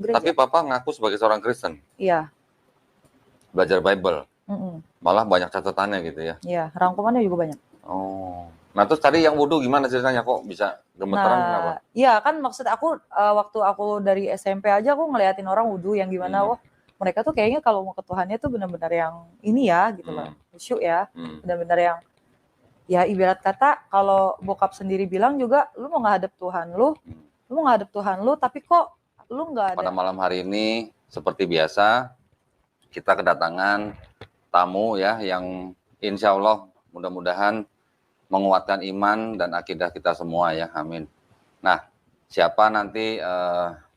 Tapi gereja. Papa ngaku sebagai seorang Kristen, Iya. belajar Bible, Mm-mm. malah banyak catatannya gitu ya. Iya, rangkumannya juga banyak. Oh. Nah, terus tadi yang wudhu gimana ceritanya kok bisa gemeteran kenapa? Nah, iya kan maksud aku waktu aku dari SMP aja aku ngeliatin orang wudhu yang gimana, Hmm. wah mereka tuh kayaknya kalau mau ke Tuhannya tuh benar-benar yang ini ya gitu loh, khusyuk ya, benar-benar yang ya ibarat kata kalau bokap sendiri bilang juga lu mau ngadep Tuhan lu mau ngadep Tuhan lu tapi kok lu nggak ada. Pada malam hari ini seperti biasa kita kedatangan tamu ya yang insya Allah mudah-mudahan menguatkan iman dan akidah kita semua ya, amin. Nah, siapa nanti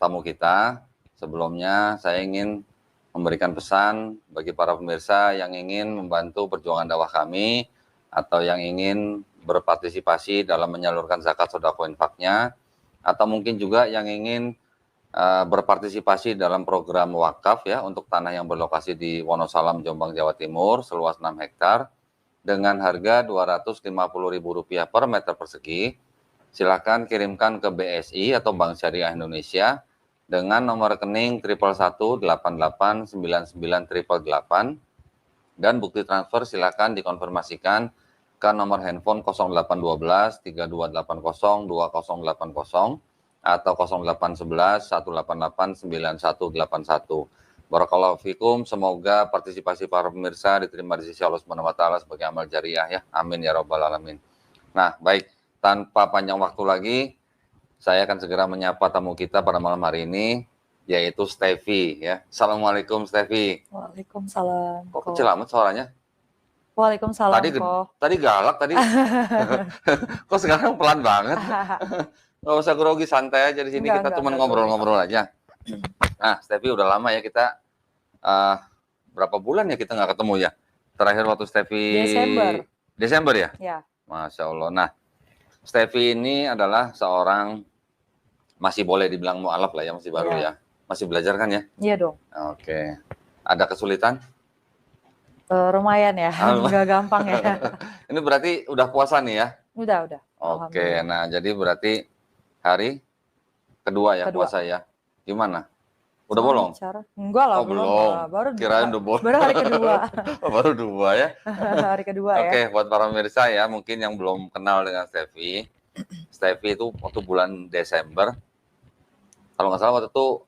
tamu kita? Sebelumnya saya ingin memberikan pesan bagi para pemirsa yang ingin membantu perjuangan dakwah kami atau yang ingin berpartisipasi dalam menyalurkan zakat sedekah infaknya, atau mungkin juga yang ingin berpartisipasi dalam program wakaf ya untuk tanah yang berlokasi di Wonosalam, Jombang, Jawa Timur seluas 6 hektar dengan harga Rp250.000 per meter persegi. Silakan kirimkan ke BSI atau Bank Syariah Indonesia dengan nomor rekening 111889988 dan bukti transfer silakan dikonfirmasikan ke nomor handphone 0812 3280 2080 atau 0811 188 9181. Barakallahu fikum, semoga partisipasi para pemirsa diterima di sisi Allah Subhanahu wa taala sebagai amal jariah ya. Amin ya rabbal alamin. Nah, baik, tanpa panjang waktu lagi, saya akan segera menyapa tamu kita pada malam hari ini, yaitu Steffi ya. Assalamualaikum Steffi. Waalaikumsalam. Kok kecil amat suaranya? Waalaikumsalam Tadi galak tadi. Kok sekarang pelan banget? Nggak usah grogi, santai aja di sini. Kita cuma ngobrol-ngobrol aja. Nah, Steffi udah lama ya kita berapa bulan ya kita nggak ketemu ya? Terakhir waktu Steffi Desember ya? Ya. Masya Allah. Nah, Steffi ini adalah seorang masih boleh dibilang mu'alaf lah ya, masih baru ya. Masih belajar kan ya? Iya dong. Oke. Ada kesulitan? Lumayan ya, nggak gampang ya. Ini berarti udah puasa nih ya? Udah. Oke, nah jadi berarti hari kedua ya puasa ya? Gimana? Udah bolong? Enggak lah, belum. Kirain udah bolong. Baru hari kedua. Baru 2 ya? Hari kedua ya. Oke, buat para pemirsa ya, mungkin yang belum kenal dengan Steffi. Steffi itu waktu bulan Desember, kalau nggak salah waktu itu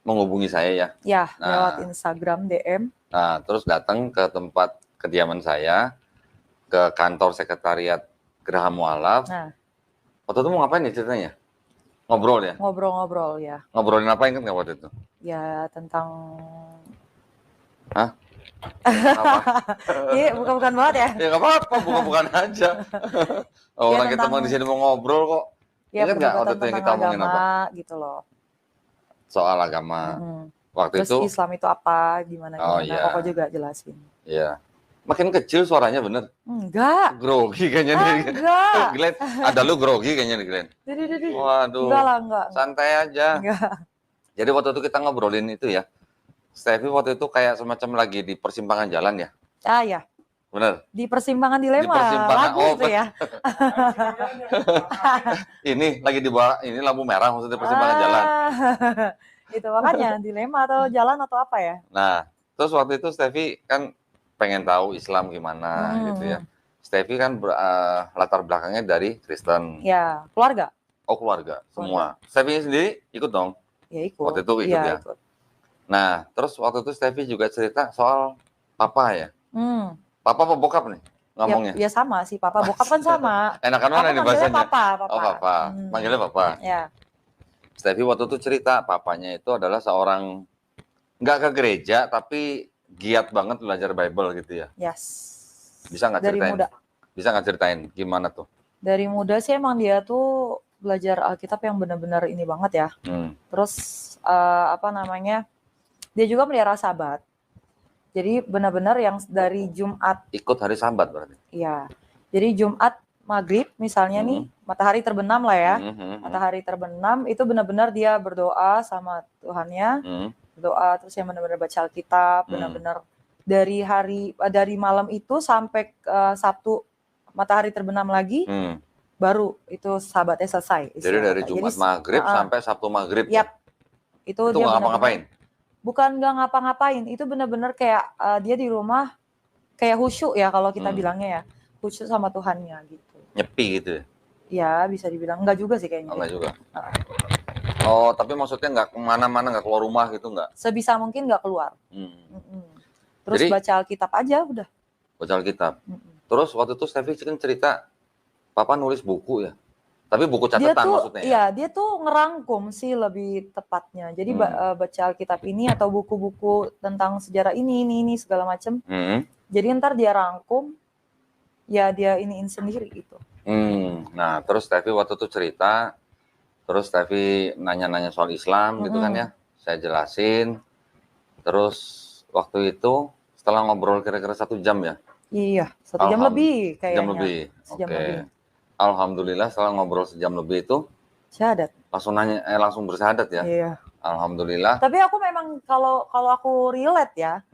menghubungi saya ya. Ya, lewat Instagram DM. Nah, terus datang ke tempat kediaman saya, ke kantor sekretariat Geraha Mu'alaf. Nah. Waktu itu mau ngapain ya ceritanya? Ngobrol ya? Ngobrol ya. Ngobrolin apa, ingat nggak waktu itu? Ya, tentang... Hah? Iya, bukan banget ya? Ya nggak apa-apa, bukan aja. Orang kita mau di sini mau ngobrol kok. Ya, ingat nggak waktu itu yang kita ngomongin apa? Gitu loh. Soal agama. Waktu terus itu Islam itu apa, gimana. Koko juga jelasin. Iya. Makin kecil suaranya bener. Enggak. Grogi kayaknya nih. Enggak. Glenn, ada lu grogi kayaknya nih Glenn. Waduh. Enggak. Santai aja. Enggak. Jadi waktu itu kita ngobrolin itu ya. Steffi waktu itu kayak semacam lagi di persimpangan jalan ya. Ya. Bener. Di persimpangan dilema. Lagu itu ya. Ini lagi di bawah, ini lampu merah maksudnya persimpangan jalan. Itu makanya dilema atau jalan atau apa ya. Nah, terus waktu itu Steffi kan pengen tahu Islam gimana gitu ya. Steffi kan latar belakangnya dari Kristen. Ya, keluarga. Oh, keluarga, semua. Steffi sendiri ikut dong? Ya, ikut. Waktu itu ikut ya? Ikut. Nah, terus waktu itu Steffi juga cerita soal papa ya? Papa apa bokap nih ngomongnya? Ya sama sih, papa bokap kan sama. Enakan mana nih bahasanya? Papa. Oh, papa. Manggilnya papa? Ya. Steffi waktu itu cerita papanya itu adalah seorang nggak ke gereja tapi giat banget belajar Bible gitu ya. Yes. Bisa nggak ceritain? Muda. Bisa nggak ceritain gimana tuh? Dari muda sih emang dia tuh belajar Alkitab yang benar-benar ini banget ya. Terus dia juga melihara Sabat. Jadi benar-benar yang dari Jumat. Ikut hari Sabat berarti? Iya. Jadi Jumat maghrib misalnya nih, matahari terbenam lah ya. Matahari terbenam itu benar-benar dia berdoa sama Tuhannya. Berdoa terus yang benar-benar baca Alkitab, benar-benar dari malam itu sampai Sabtu matahari terbenam lagi, baru itu Sabatnya selesai. Jadi dari Jumat maghrib sampai Sabtu maghrib. Yap. Itu dia nggak ngapa-ngapain? Bukan nggak ngapa-ngapain, itu benar-benar kayak dia di rumah kayak khusyuk ya kalau kita bilangnya ya, khusyuk sama Tuhannya gitu. Nyepi gitu ya? Ya bisa dibilang, enggak juga sih kayaknya. Enggak juga? Oh, tapi maksudnya nggak kemana-mana, nggak keluar rumah gitu nggak? Sebisa mungkin nggak keluar. Terus Jadi, baca Alkitab aja udah. Baca Alkitab. Terus waktu itu Steffi kan cerita, Papa nulis buku ya? Tapi buku catatan maksudnya ya? Iya, dia tuh ngerangkum sih lebih tepatnya. Jadi baca Alkitab ini atau buku-buku tentang sejarah ini segala macam. Jadi ntar dia rangkum, ya dia iniin sendiri gitu. Nah, terus Steffi waktu itu cerita, terus Steffi nanya-nanya soal Islam gitu kan ya. Saya jelasin. Terus waktu itu setelah ngobrol kira-kira 1 jam ya? Iya, 1 jam lebih kayaknya. Jam lebih. Oke. Alhamdulillah setelah ngobrol sejam lebih itu syahadat. Langsung bersyahadat ya. Iya. Alhamdulillah. Tapi aku memang kalau aku relate ya,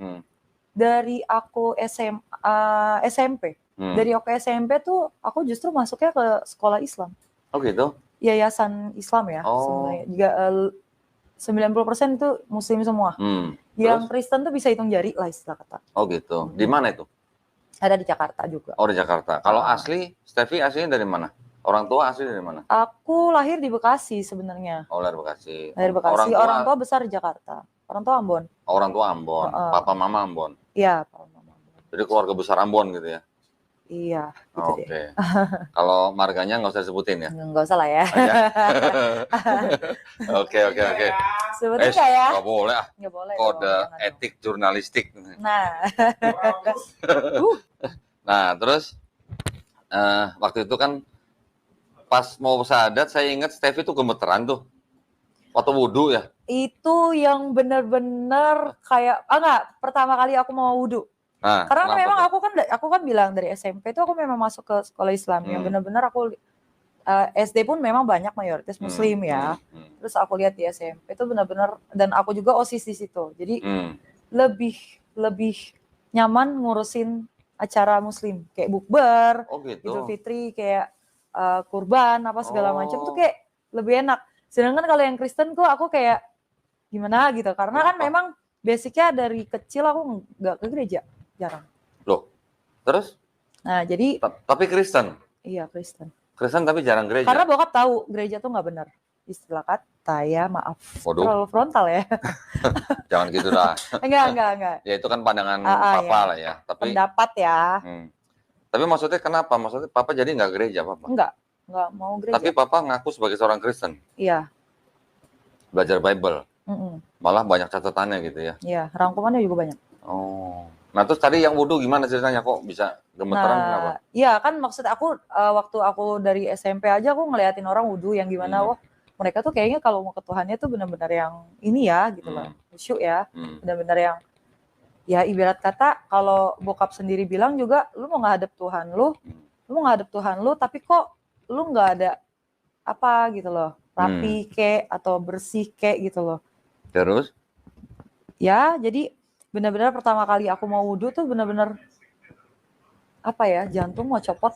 dari aku SMP. Dari aku SMP tuh aku justru masuknya ke sekolah Islam. Oh gitu? Yayasan Islam ya. Sebenarnya juga 90% itu Muslim semua. Yang Kristen tuh bisa hitung jari lah istilah kata. Oh gitu. Di mana itu? Ada di Jakarta juga. Oh di Jakarta. Kalau asli, Steffi aslinya dari mana? Orang tua asli dari mana? Aku lahir di Bekasi sebenarnya. Oh lahir Bekasi. Lahir Bekasi. Orang tua besar di Jakarta. Orang tua Ambon. Orang tua Ambon. Papa mama Ambon. Iya, papa mama Ambon. Jadi keluarga besar Ambon gitu ya? Iya. Gitu Oke. Kalau marganya nggak usah disebutin ya? Nggak usah lah ya. Oke. Sebutin nggak ya? Nggak boleh ah. Nggak boleh. Kode etik jurnalistik. Nah. Nah, terus waktu itu kan pas mau syahadat saya ingat Steffi tuh gemeteran tuh. Waktu wudhu ya? Itu yang benar-benar kayak pertama kali aku mau wudhu. Nah, karena memang aku kan bilang dari SMP itu aku memang masuk ke sekolah Islam yang benar-benar aku SD pun memang banyak mayoritas Muslim ya. Terus aku lihat di SMP itu benar-benar, dan aku juga OSIS di situ. Jadi lebih nyaman ngurusin acara Muslim kayak bukber, Idul Fitri, kayak kurban apa segala macam tuh kayak lebih enak. Sedangkan kalau yang Kristen tuh aku kayak gimana gitu, karena kan memang basicnya dari kecil aku nggak ke gereja, jarang. Loh, terus? Nah jadi. Tapi Kristen? Iya Kristen. Kristen tapi jarang gereja? Karena bokap tahu gereja tuh nggak benar. Istilah kata ya, maaf. Waduh. Terlalu frontal ya. Jangan gitu dah. Enggak. Ya itu kan pandangan papa lah ya. Tapi pendapat ya. Tapi maksudnya kenapa? Maksudnya papa jadi nggak gereja papa? Enggak mau gereja. Tapi papa ngaku sebagai seorang Kristen? Iya. Belajar Bible? Malah banyak catatannya gitu ya? Iya, rangkumannya juga banyak. Oh. Nah terus tadi yang wudhu gimana ceritanya, kok bisa gemeteran kenapa? Iya kan maksud aku waktu aku dari SMP aja aku ngeliatin orang wudhu yang gimana, wah mereka tuh kayaknya kalau mau ke Tuhannya tuh benar-benar yang ini ya gitu loh, khusyuk ya, benar-benar yang ya ibarat kata kalau bokap sendiri bilang juga lu mau ngadep Tuhan lu mau ngadep Tuhan lu tapi kok lu nggak ada apa gitu loh, rapi kek atau bersih kek gitu loh. Terus? Ya jadi benar-benar pertama kali aku mau wudhu tuh benar-benar apa ya, jantung mau copot.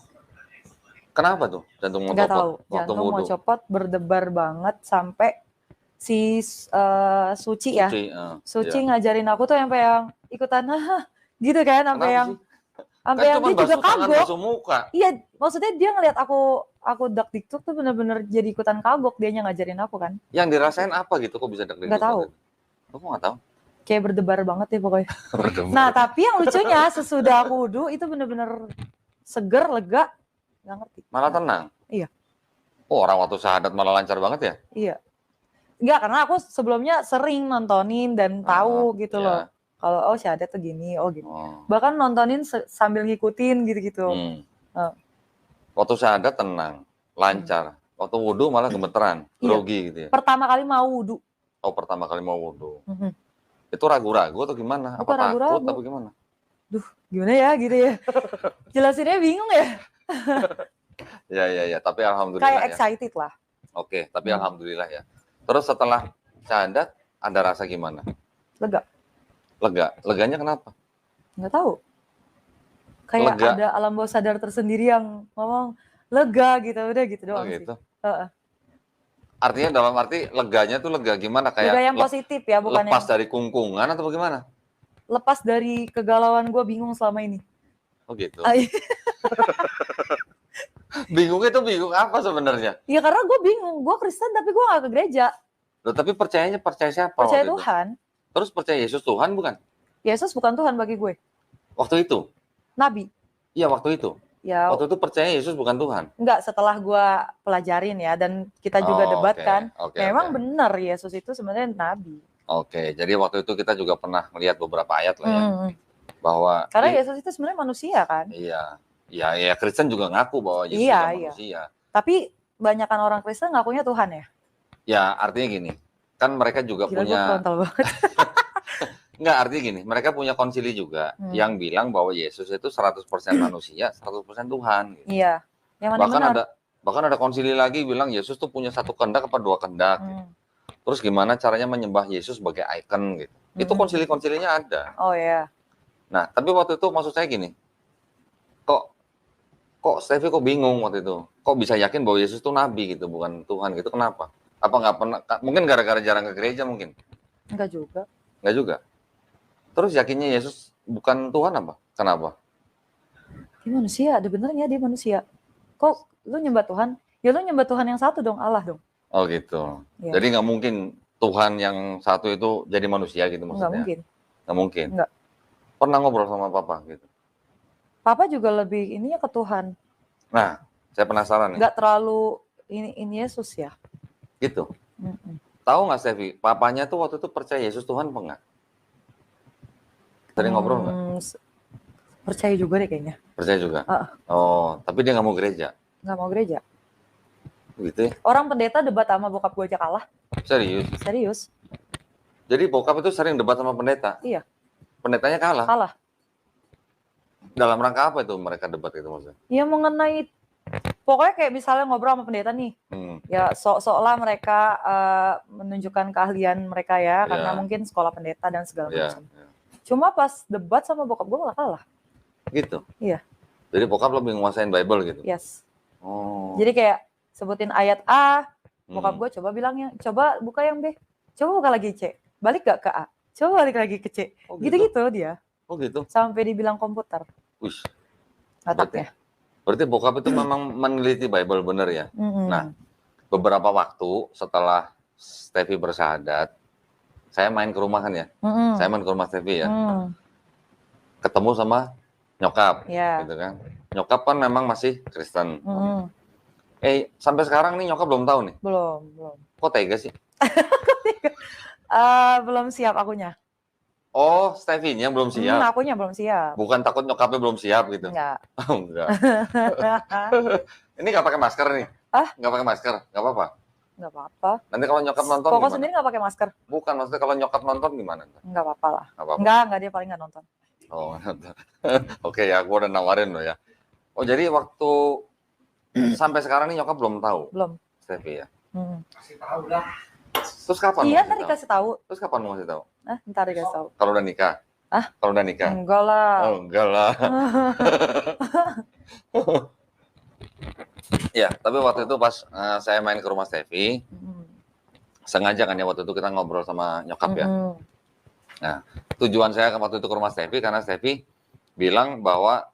Kenapa tuh jantung mau copot? Nggak tahu, jantung mau copot, berdebar banget sampai si Suci ya. Suci ngajarin aku tuh sampai yang ikutan gitu kan, sampai yang dia juga kagok. Iya, maksudnya dia ngelihat aku dak-dikduk tuh benar-benar jadi ikutan kagok, dianya ngajarin aku kan. Yang dirasain apa gitu kok bisa dak-dikduk? Nggak tahu. Aku nggak tahu. Kayak berdebar banget ya pokoknya. Nah tapi yang lucunya sesudah aku wudhu itu bener-bener seger, lega, nggak ngerti. Malah tenang? Iya. Oh orang waktu syahadat malah lancar banget ya? Iya. Enggak, karena aku sebelumnya sering nontonin dan tahu gitu loh. Kalau syahadat tuh gini, gitu. Bahkan nontonin sambil ngikutin gitu-gitu. Waktu syahadat tenang, lancar. Waktu wudhu malah gemeteran, grogi gitu ya? Pertama kali mau wudhu. Oh pertama kali mau wudhu. Itu ragu-ragu atau gimana? Bukan apa ragu-ragu. takut atau gimana? Duh, gimana ya gitu ya. Jelasinnya bingung ya. Ya, tapi alhamdulillah kayak excited lah. Oke, tapi alhamdulillah ya. Terus setelah syahadat ada rasa gimana? Lega. Leganya kenapa? Nggak tahu. Kayak lega. Ada alam bawah sadar tersendiri yang ngomong lega gitu, udah gitu doang sih. Artinya dalam arti leganya tuh lega gimana? Kayak lega yang positif ya, bukan lepas yang dari kungkungan atau bagaimana? lepas dari kegalauan gue bingung selama ini. Oh gitu. Ah, iya. Bingungnya tuh bingung apa sebenarnya? Ya karena gue bingung, gue Kristen tapi gue gak ke gereja. Loh, tapi percayanya percaya siapa Percaya waktu itu? Tuhan. Terus percaya Yesus Tuhan bukan? Yesus bukan Tuhan bagi gue. Waktu itu? Nabi. Iya waktu itu. Ya. Waktu itu percaya Yesus bukan Tuhan? Enggak, setelah gue pelajarin ya, dan kita juga debat kan. Memang benar Yesus itu sebenarnya Nabi. Oke, jadi waktu itu kita juga pernah melihat beberapa ayat lah ya. Bahwa karena Yesus itu sebenarnya manusia kan. Iya. Ya Kristen juga ngaku bahwa Yesus juga manusia. Tapi banyakan orang Kristen ngakunya Tuhan ya. Ya artinya gini, kan mereka juga punya. Enggak, artinya gini, mereka punya konsili juga yang bilang bahwa Yesus itu 100% manusia, 100% Tuhan. Gitu. Iya. Yang mana bahkan ada konsili lagi bilang Yesus tuh punya satu kehendak apa dua kehendak. Gitu. Terus gimana caranya menyembah Yesus sebagai ikon gitu. Itu konsili-konsilinya ada. Oh ya. Nah, tapi waktu itu maksud saya gini. Kok Stevie kok bingung waktu itu? Kok bisa yakin bahwa Yesus itu nabi gitu, bukan Tuhan gitu? Kenapa? Apa nggak pernah? Mungkin gara-gara jarang ke gereja mungkin? Enggak juga. Enggak juga. Terus yakinnya Yesus bukan Tuhan apa? Kenapa? Dia manusia, ada benernya dia manusia. Kok lu nyembah Tuhan? Ya lu nyembah Tuhan yang satu dong, Allah dong. Oh gitu. Ya. Jadi nggak mungkin Tuhan yang satu itu jadi manusia gitu maksudnya? Nggak mungkin. Nggak mungkin? Nggak. Pernah ngobrol sama Papa gitu? Papa juga lebih ininya ke Tuhan. Nah, saya penasaran nih. Nggak terlalu ini Yesus ya. Gitu? Tahu nggak Stevie, papanya tuh waktu itu percaya Yesus Tuhan apa nggak? Sering ngobrol nggak? Percaya juga deh kayaknya. Percaya juga? Oh, tapi dia nggak mau gereja? Nggak mau gereja. Gitu ya? Orang pendeta debat sama bokap gue aja kalah. Serius? Serius. Jadi bokap itu sering debat sama pendeta? Iya. Pendetanya kalah? Kalah. Dalam rangka apa itu mereka debat itu maksudnya? Ya mengenai, pokoknya kayak misalnya ngobrol sama pendeta nih. Ya sok-soklah mereka menunjukkan keahlian mereka ya, karena mungkin sekolah pendeta dan segala macam. Cuma pas debat sama bokap gue malah kalah. Gitu? Iya. Jadi bokap lebih nguasain Bible gitu? Yes. Oh. Jadi kayak sebutin ayat A, bokap gue coba bilangnya, coba buka yang B, coba buka lagi C, balik gak ke A, coba balik lagi ke C. Gitu-gitu dia. Oh gitu? Sampai dibilang komputer. Wih. Otaknya. Berarti bokap itu memang meneliti Bible bener ya? Nah, beberapa waktu setelah Stevie bersyahadat, saya main ke rumah kan ya? Saya main ke rumah Stevie ya? Ketemu sama nyokap, gitu kan? Nyokap kan memang masih Kristen. Sampai sekarang nih nyokap belum tahu nih? Belum. Kok tega sih? Belum siap akunya. Oh, Stevie-nya belum siap? Akunya belum siap. Bukan takut nyokapnya belum siap gitu? Enggak. Oh, enggak. Ini nggak pakai masker nih? Nggak pakai masker? Nggak apa-apa? Nggak apa-apa. Nanti kalau nyokap nonton Koko sendiri nggak pakai masker? Bukan, maksudnya kalau nyokap nonton gimana? Nggak apa-apa lah. Nggak, dia paling nggak nonton. Oh, oke ya, gue udah nawarin loh ya. Oh, jadi waktu sampai sekarang nih nyokap belum tahu? Belum. Stevie ya? Kasih tahu lah. Terus kapan? Iya, ntar dikasih tahu. Terus kapan mau kasih tahu? Ntar dikasih tahu. Kalau udah nikah? Kalau udah nikah? Enggak lah. Oh, enggak lah. Ya, tapi waktu itu pas saya main ke rumah Stevie, sengaja kan ya waktu itu kita ngobrol sama nyokap ya. Nah, tujuan saya waktu itu ke rumah Stevie karena Stevie bilang bahwa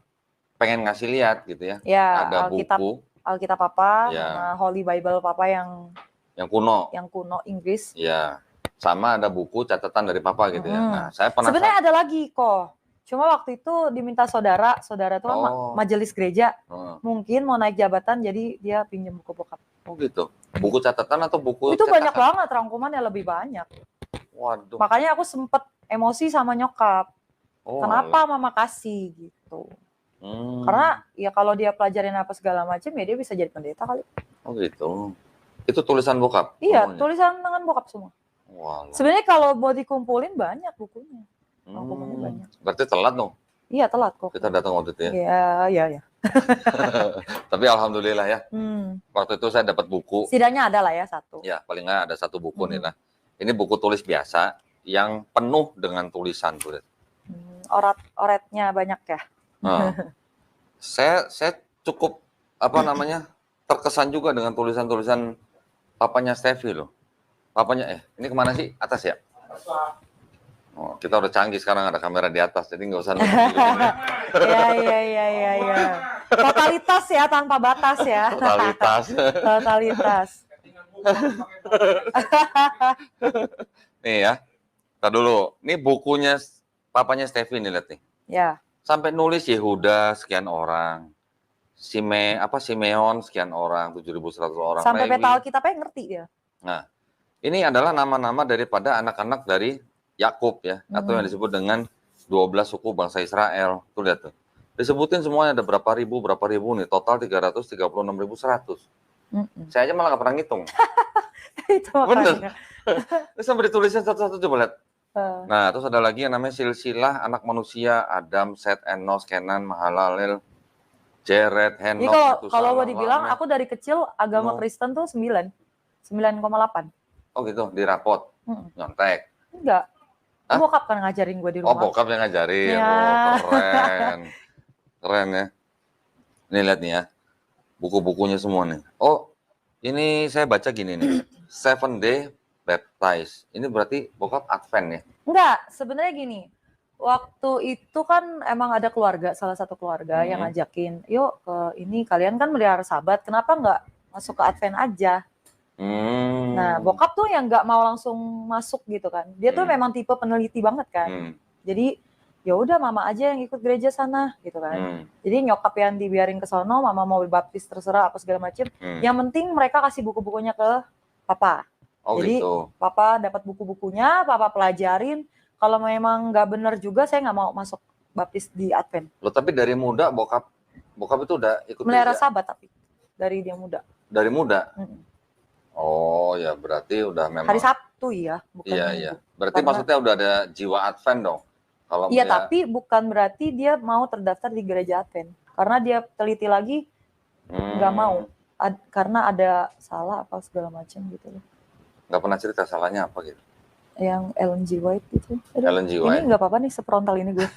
pengen ngasih lihat gitu ya. Ya, ada Alkitab Papa, sama Holy Bible Papa yang kuno. Yang kuno Inggris. Iya. Sama ada buku catatan dari Papa gitu ya. Nah, saya penasaran. Sebenarnya ada lagi kok. Cuma waktu itu diminta saudara itu kan majelis gereja. Mungkin mau naik jabatan jadi dia pinjam buku bokap. Oh gitu. Buku catatan atau buku itu cetakan? Banyak banget, rangkumannya lebih banyak. Waduh. Makanya aku sempet emosi sama nyokap. Kenapa mama kasih gitu. Karena ya kalau dia pelajarin apa segala macam ya dia bisa jadi pendeta kali. Oh gitu. Itu tulisan bokap? Iya, tulisan tangan bokap semua. Walah. Sebenarnya kalau mau dikumpulin banyak bukunya. Rangkumannya banyak. Berarti telat dong? Iya, telat kok. Kita datang waktu itu ya. Iya. Tapi alhamdulillah ya. Waktu itu saya dapat buku. Setidaknya ada lah ya satu. Ya, paling nggak ada satu buku nih lah. Ini buku tulis biasa yang penuh dengan tulisan. Oretnya banyak ya. Saya cukup terkesan juga dengan tulisan-tulisan papanya Steffi loh. Papanya, ini kemana sih? Atas ya? Oh, kita udah canggih sekarang, ada kamera di atas, jadi nggak usah nunjuk-nunjukin ya. Iya. Totalitas ya, tanpa batas ya. Totalitas. Totalitas. Nih ya, kita dulu. Ini bukunya papanya Steffi nih, lihat nih. Ya. Sampai nulis Yehuda sekian orang. Simeon sekian orang, 7.100 orang. Sampai Lewi. peta Alkitabnya ngerti dia. Nah, ini adalah nama-nama daripada anak-anak dari Yakub ya, atau yang disebut dengan 12 suku bangsa Israel. Tuh lihat tuh. Disebutin semuanya ada berapa ribu nih, total 336.100. Saya aja malah nggak pernah ngitung. Itu bener. Terus sampai ditulisnya satu-satu, coba lihat. Nah, terus ada lagi yang namanya silsilah anak manusia, Adam, Set, Enos, Kenan, Mahalalel, Jared, Henok. Ini kalau mau dibilang, aku dari kecil agama Kristen tuh 9,8. Oh gitu, di rapot, nyontek. Enggak. Bokap kan ngajarin gue di rumah. Oh, bokap yang ngajarin. Ya. Oh, keren. Keren ya. Ini lihat nih ya. Buku-bukunya semua nih. Oh, ini saya baca gini nih. 7 Day Baptized. Ini berarti bokap Advent ya? Enggak, sebenarnya gini. Waktu itu kan emang ada keluarga, salah satu keluarga yang ngajakin, yuk ini kalian kan melihara Sabat, kenapa nggak masuk ke Advent aja? Nah, bokap tuh yang nggak mau langsung masuk gitu kan. Dia tuh memang tipe peneliti banget kan. Jadi ya udah mama aja yang ikut gereja sana gitu kan. Jadi nyokap yang dibiarin ke sono, mama mau baptis terserah apa segala macem. Yang penting mereka kasih buku-bukunya ke papa. Oh, jadi gitu. papa dapat buku-bukunya, papa pelajarin. Kalau memang nggak benar juga, saya nggak mau masuk baptis di Advent. Loh, tapi dari muda bokap itu udah ikut melihara gereja? Sabat tapi dari dia muda. Dari muda? Oh ya, berarti udah memang. Hari Sabtu ya, bukan Minggu. Iya. Berarti maksudnya udah ada jiwa Advent dong. Kalau iya, tapi bukan berarti dia mau terdaftar di gereja Advent. Karena dia teliti lagi, nggak mau. Karena ada salah apa segala macam gitu loh. Nggak pernah cerita salahnya apa gitu? Yang Ellen G. White gitu. Ellen G. White. Ini nggak apa-apa nih, seprontal ini gue.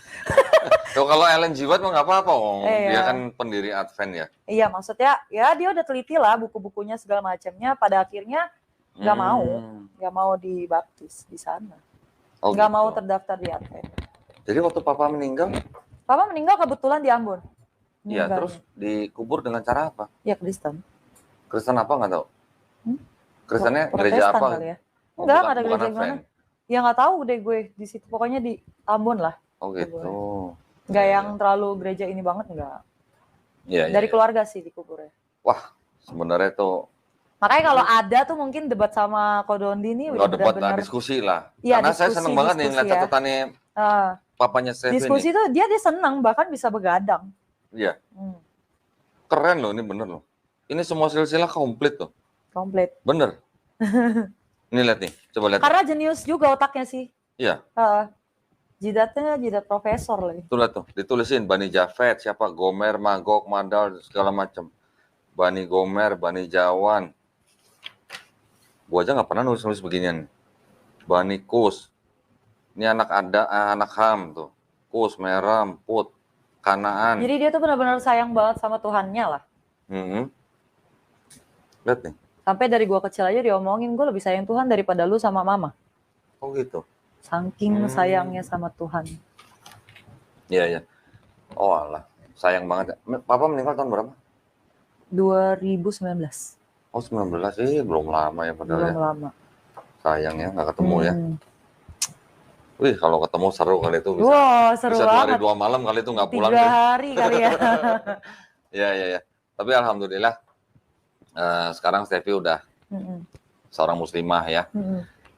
Tuh, kalau Ellen G. White mah nggak apa-apa, Iya. Dia kan pendiri Advent ya. Iya, maksudnya ya dia udah teliti lah buku-bukunya segala macamnya. Pada akhirnya nggak mau dibaptis di sana. Nggak gitu. mau terdaftar di Advent. Jadi waktu papa meninggal? Papa meninggal kebetulan di Ambon. Iya, terus dikubur dengan cara apa? Ya Kristen. Kristen apa nggak tahu? Kristennya gereja apa? Kali ya? Enggak ada gereja mana. Ya nggak tahu deh gue di situ. Pokoknya di Ambon lah. Oh gitu. Nggak yang terlalu gereja ini banget, enggak. Iya. Dari keluarga sih dikuburnya. Wah, sebenarnya tuh. Makanya kalau ada tuh mungkin debat sama Kodondi nih udah benar-benar diskusi lah. Ya, karena saya seneng banget nih ngeliat catatannya papanya Steffi. Diskusi tuh dia seneng, bahkan bisa begadang. Iya. Keren loh, ini bener loh. Ini semua silsilah komplit loh. Komplit. Bener. Ini lihat nih, coba lihat. Karena jenius juga otaknya sih. Iya. Jidatnya jidat profesor lagi. Tuh lihat tuh, ditulisin Bani Jafet, siapa? Gomer, Magog, Madal, segala macam. Bani Gomer, Bani Jawan. Gua aja nggak pernah nulis beginian. Bani Kus. Ini anak Ham tuh. Kus, Meram, Put, Kanaan. Jadi dia tuh benar-benar sayang banget sama Tuhannya lah. Lihat nih. Sampai dari gua kecil aja diomongin, gue lebih sayang Tuhan daripada lu sama mama. Oh gitu. Saking sayangnya sama Tuhan. Iya. Oh alah, sayang banget. Papa meninggal tahun berapa? 2019. Oh 19, belum lama ya padahal. Belum lama. Sayang ya, nggak ketemu ya. Wih, kalau ketemu seru kali itu bisa. Wah, seru bisa banget. 2 malam kali itu nggak pulang. 3 hari kali ya. Iya. Tapi alhamdulillah sekarang Steffi udah seorang muslimah ya.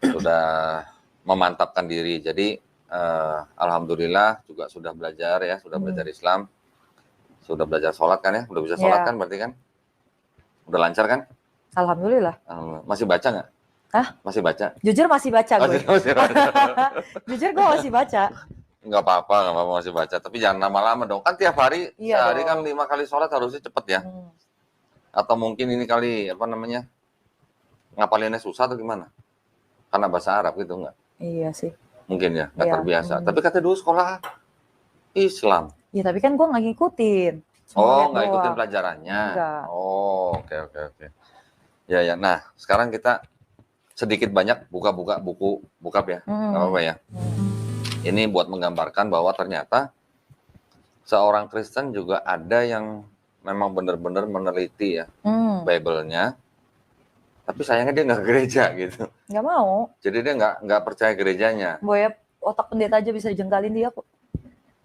Sudah memantapkan diri. Jadi alhamdulillah juga sudah belajar ya, sudah belajar Islam. Sudah belajar sholat kan ya? Udah bisa sholat kan berarti kan? Udah lancar kan? Alhamdulillah. Masih baca nggak? Hah? Masih baca? Jujur masih baca gue. Masih baca. Jujur gue masih baca. Nggak apa-apa masih baca. Tapi jangan lama-lama dong. Kan tiap hari, sehari kan 5 kali sholat harusnya cepet ya. Atau mungkin ini kali, ngapalinnya susah atau gimana? Karena bahasa Arab gitu nggak? Iya sih. Mungkin ya, nggak terbiasa. Tapi kata dulu sekolah Islam. Iya, tapi kan gue nggak ngikutin. Oh, nggak ikutin pelajarannya? Enggak. Oh, oke. Ya. Nah, sekarang kita sedikit banyak buka-buka buku bokap ya. Nggak apa-apa ya. Ini buat menggambarkan bahwa ternyata seorang Kristen juga ada yang memang benar-benar meneliti ya Bible-nya. Tapi sayangnya dia nggak ke gereja gitu. Nggak mau. Jadi dia nggak percaya gerejanya. Boya otak pendeta aja bisa dijengkalin dia kok.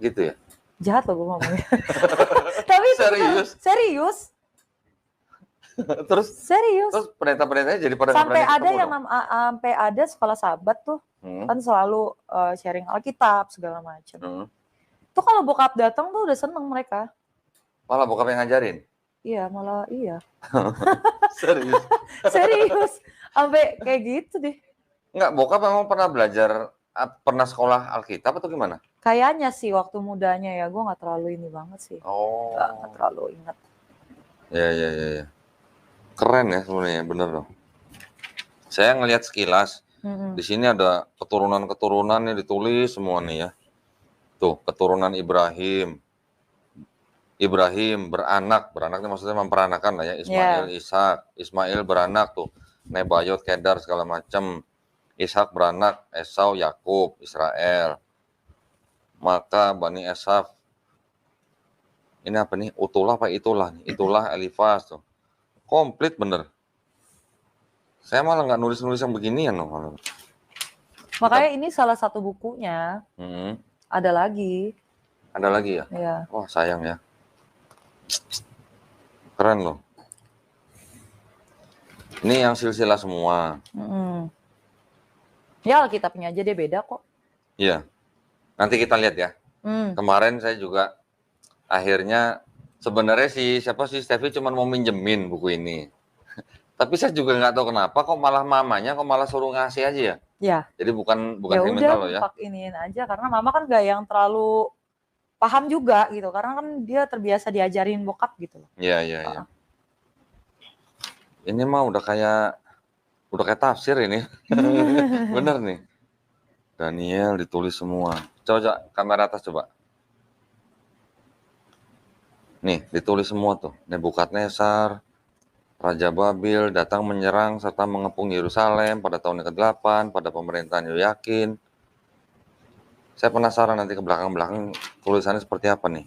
Gitu ya? Jahat loh gue ngomongnya. Tapi itu Serius? Serius. Terus pendeta-pendetanya jadi pada sampai berani ada ketemu yang sampai ada sekolah sahabat tuh kan selalu sharing Alkitab segala macam. Tuh kalau bokap datang tuh udah seneng mereka. Malah bokap yang ngajarin? Iya, malah iya. Serius? Serius. Sampai kayak gitu deh. Enggak, bokap memang pernah belajar, pernah sekolah Alkitab atau gimana? Kayaknya sih waktu mudanya ya, gue nggak terlalu ini banget sih. Oh. Nggak terlalu ingat. Ya. Keren ya sebenarnya, bener loh. Saya ngelihat sekilas, di sini ada keturunan-keturunan yang ditulis semua nih ya. Tuh, keturunan Ibrahim. Ibrahim beranak ini maksudnya memperanakan lah ya. Ismail, Ishak. Ismail beranak tuh. Nebayot, Kedar, segala macam. Ishak beranak, Esau, Yakub, Israel. Maka Bani Esaf. Ini apa nih? Utulah apa itulah? Itulah Elifas tuh. Komplit bener. Saya malah nggak nulis-nulis yang beginian loh. Makanya ini salah satu bukunya. Ada lagi. Ada lagi ya? Iya. Wah sayang ya. Keren loh. Ini yang silsilah semua. Ya Alkitabnya aja dia beda kok. Iya. Nanti kita lihat ya. Kemarin saya juga akhirnya sebenarnya siapa sih Steffi cuma mau minjemin buku ini. Tapi saya juga nggak tahu kenapa kok malah mamanya kok malah suruh ngasih aja ya. Ya. Jadi bukan ya saya minta loh ya. Pak iniin aja karena mama kan nggak yang terlalu paham juga gitu karena kan dia terbiasa diajarin bokap gitu loh. Iya. Ini mah udah kayak tafsir ini. Bener nih. Daniel ditulis semua. Coba kamera atas coba. Nih, ditulis semua tuh. Nebukadnezar, Raja Babil datang menyerang serta mengepung Yerusalem pada tahun ke-8 pada pemerintahan Yoyakin. Saya penasaran nanti ke belakang-belakang tulisannya seperti apa nih.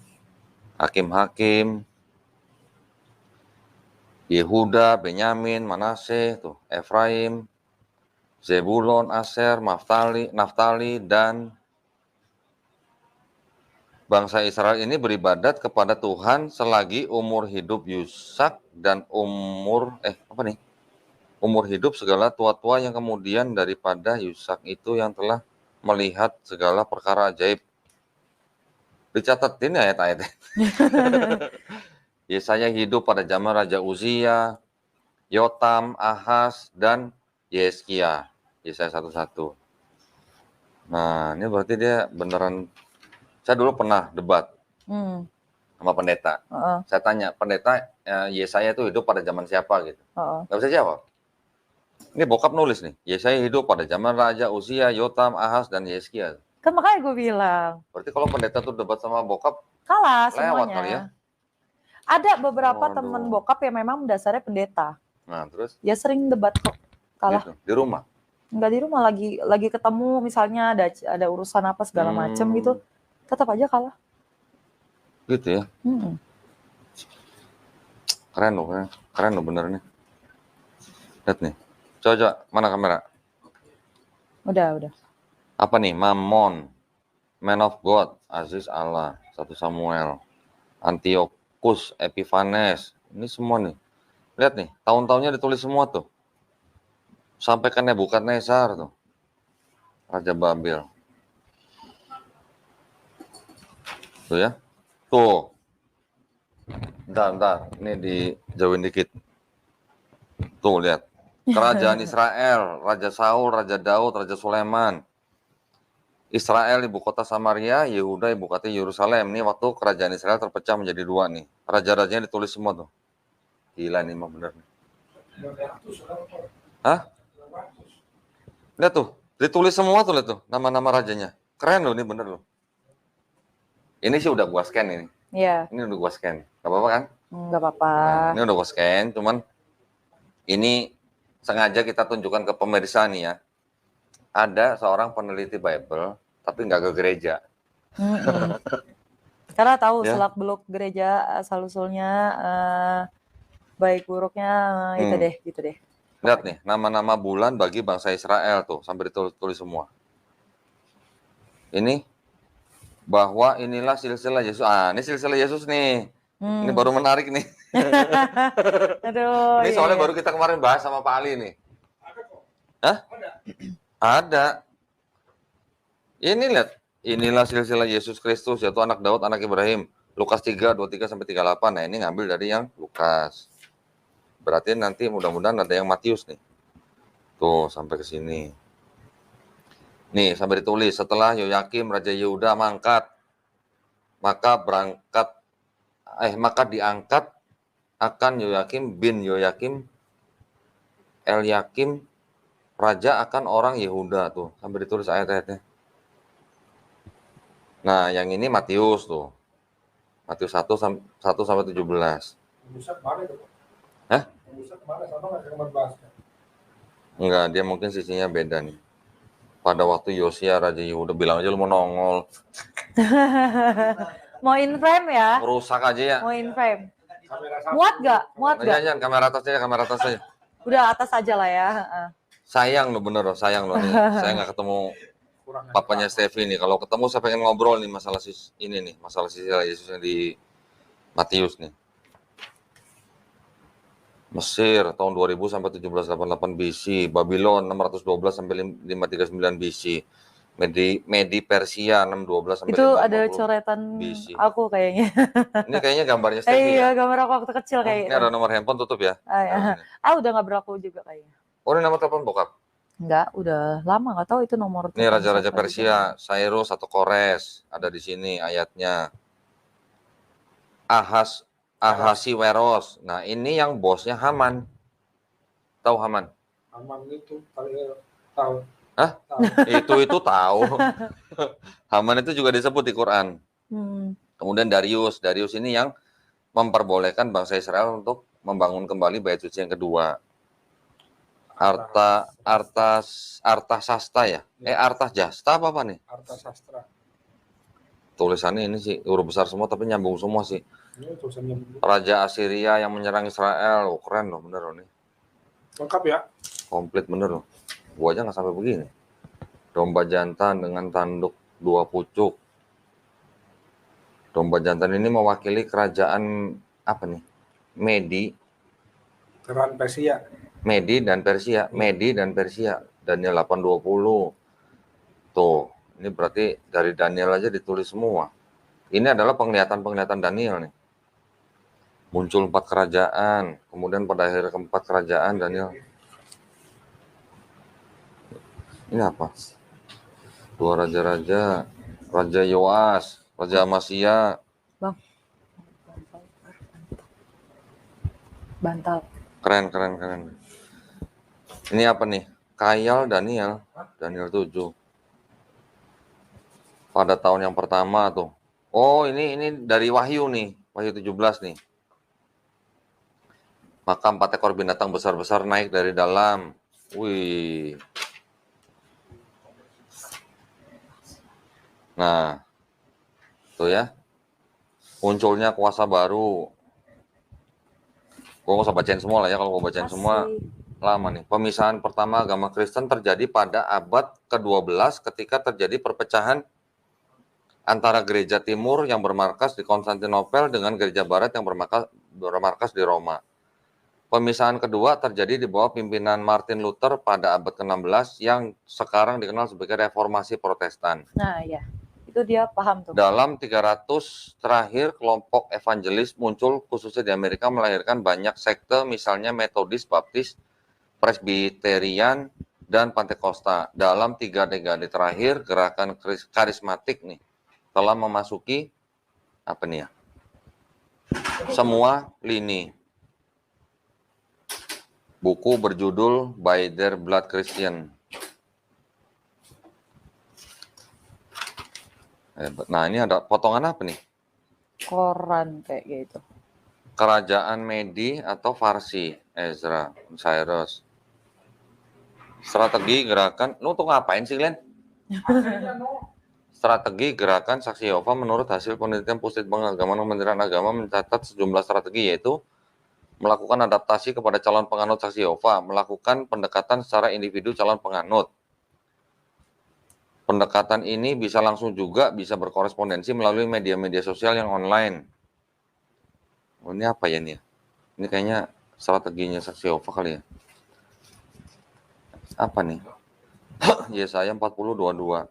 Hakim-hakim, Yehuda, Benyamin, Manase, tuh, Efraim, Zebulon, Aser, Naftali, dan bangsa Israel ini beribadat kepada Tuhan selagi umur hidup Yusak dan umur hidup segala tua-tua yang kemudian daripada Yusak itu yang telah melihat segala perkara ajaib. Dicatatin ya ayat-ayatnya. Yesaya hidup pada zaman Raja Uzia, Yotam, Ahaz, dan Yeskia. Yesaya 1:1. Nah, ini berarti dia beneran. Saya dulu pernah debat sama pendeta. Saya tanya, pendeta Yesaya itu hidup pada zaman siapa gitu. Nggak bisa jawab. Ini bokap nulis nih, Yesaya hidup pada zaman Raja Uzia, Yotam, Ahaz, dan Yeskia. Kan makanya gue bilang. Berarti kalau pendeta tuh debat sama bokap, kalah lewat semuanya. kali ya? Ada beberapa temen bokap yang memang dasarnya pendeta. Nah, terus? Ya sering debat kok, kalah. Gitu. Di rumah? Enggak di rumah, lagi ketemu misalnya ada urusan apa segala macem gitu, tetap aja kalah. Gitu ya? Keren loh bener nih. Lihat nih. Coba, mana kamera? Udah. Apa nih? Mammon, Man of God, Aziz Allah, 1 Samuel, Antiochus Epiphanes. Ini semua nih. Lihat nih, tahun-tahunnya ditulis semua tuh. Sampai ke Nebukadnezar tuh. Raja Babil. Tuh ya. Tuh. Bentar. Ini dijauhin dikit. Tuh, lihat. Kerajaan Israel, Raja Saul, Raja Daud, Raja Sulaiman. Israel ibu kota Samaria, Yehuda ibu kota Yerusalem. Ini waktu kerajaan Israel terpecah menjadi 2 nih. Raja-rajanya ditulis semua tuh. Gila nih mah bener nih. Hah? Lihat tuh, ditulis semua tuh, lihat tuh nama-nama rajanya. Keren loh, ini bener loh. Ini sih udah gua scan ini. Iya. Ini udah gua scan. Gak apa-apa kan? Gak apa-apa. Nah, ini udah gua scan, cuman Ini sengaja kita tunjukkan ke pemirsa nih ya. Ada seorang peneliti Bible, tapi nggak ke gereja. Karena tahu Ya. selak-beluk gereja, asal-usulnya, baik buruknya, itu deh, gitu deh. Lihat nih, nama-nama bulan bagi bangsa Israel tuh, sampai ditulis semua. Ini, bahwa inilah silsilah Yesus. Ini silsilah Yesus nih. Ini baru menarik nih. Aduh, Ini soalnya baru kita kemarin bahas sama Pak Ali nih. Hah? Ada. Ini lihat, inilah silsilah Yesus Kristus, yaitu anak Daud, anak Ibrahim. Lukas 3, 23-38. Nah, ini ngambil dari yang Lukas. Berarti nanti mudah-mudahan ada yang Matius nih. Tuh, sampai ke sini. Nih, sampai ditulis, setelah Yoyakim Raja Yehuda mangkat, maka diangkat akan Yoyakim bin Yoyakim Elyakim raja akan orang Yehuda tuh, sampai ditulis ayat-ayatnya. Nah, yang ini Matius tuh. Matius 1 sampai 17. Hah? Enggak, dia mungkin sisinya beda nih. Pada waktu Yosia Raja Yehuda, bilang aja lu mau nongol. Mau in frame ya? Rusak aja ya. Mau in frame. Muat gak? Muat gak? Jangan, kamera atas aja. Udah atas aja lah ya. Sayang loh, bener loh, sayang loh nih. Saya nggak ketemu papanya Steffi nih. Kalau ketemu saya pengen ngobrol nih masalah ini nih, masalah silsilah Yesus yang di Matius nih. Mesir tahun 2000 sampai 1788 BC, Babylon 612 sampai 539 BC, Medi Persia 612 sampai 550 itu ada coretan BC. Aku kayaknya. Ini kayaknya gambarnya Steffi iya, ya? gambar aku waktu kecil kayaknya. Ini ada nomor handphone, tutup ya? Udah nggak berlaku juga kayaknya. Oh, ini nomor telepon bokap? Enggak, udah lama nggak tahu itu nomor. Ini raja-raja Persia, Cyrus atau Kores, ada di sini ayatnya. Ahasiweros. Nah, ini yang bosnya Haman. Tahu Haman? Haman itu tahu. Hah? Itu tahu. Haman itu juga disebut di Quran. Kemudian Darius ini yang memperbolehkan bangsa Israel untuk membangun kembali bait suci yang kedua. Artasasta ya? Artasjasta apa nih? Artasastra. Tulisannya ini sih huruf besar semua tapi nyambung semua sih. Raja Assyria yang menyerang Israel. Keren loh, bener loh nih. Lengkap ya? Komplit bener loh. Gua aja nggak sampai begini. Domba jantan dengan tanduk 2 pucuk. Domba jantan ini mewakili kerajaan apa nih? Medi dan Persia. Daniel 8:20. Tuh, ini berarti dari Daniel aja ditulis semua. Ini adalah penglihatan Daniel nih. Muncul 4 kerajaan, kemudian pada akhir keempat kerajaan Daniel. Ini apa? 2 raja-raja, Raja Yoas, Raja Amasya. Bang. Bantal. Keren. Ini apa nih? Kayal Daniel 7. Pada tahun yang pertama tuh. Oh, ini dari Wahyu nih, Wahyu 17 nih. Maka 4 ekor binatang besar-besar naik dari dalam. Wih. Nah, tuh ya. Munculnya kuasa baru. Gue nggak usah bacain semua lah ya, kalau gue bacain semua lama nih. Pemisahan pertama agama Kristen terjadi pada abad ke-12 ketika terjadi perpecahan antara gereja timur yang bermarkas di Konstantinopel dengan gereja barat yang bermarkas di Roma. Pemisahan kedua terjadi di bawah pimpinan Martin Luther pada abad ke-16 yang sekarang dikenal sebagai Reformasi Protestan. Nah, ya. Itu dia paham tuh. Dalam 300 terakhir, kelompok evangelis muncul khususnya di Amerika melahirkan banyak sekte, misalnya Metodis, Baptis, Presbyterian, dan Pantekosta. Dalam 3 dekade terakhir, gerakan karismatik nih telah memasuki apa nih ya? Semua lini. Buku berjudul By Their Blood Christian. Nah, ini ada potongan apa nih? Koran kayak gitu. Kerajaan Medi atau Farsi, Ezra, Cyrus. Strategi gerakan, lu tuh ngapain sih, Glenn? Strategi gerakan Saksi Yehova menurut hasil penelitian Pusat Pengagaman Kementerian Agama mencatat sejumlah strategi, yaitu melakukan adaptasi kepada calon penganut Saksi Yehova, melakukan pendekatan secara individu calon penganut. Pendekatan ini bisa langsung juga bisa berkorespondensi melalui media-media sosial yang online. Oh, ini apa ya nih? Ini kayaknya strateginya Saksi Yehova kali ya. Apa nih? Yesaya 40:22.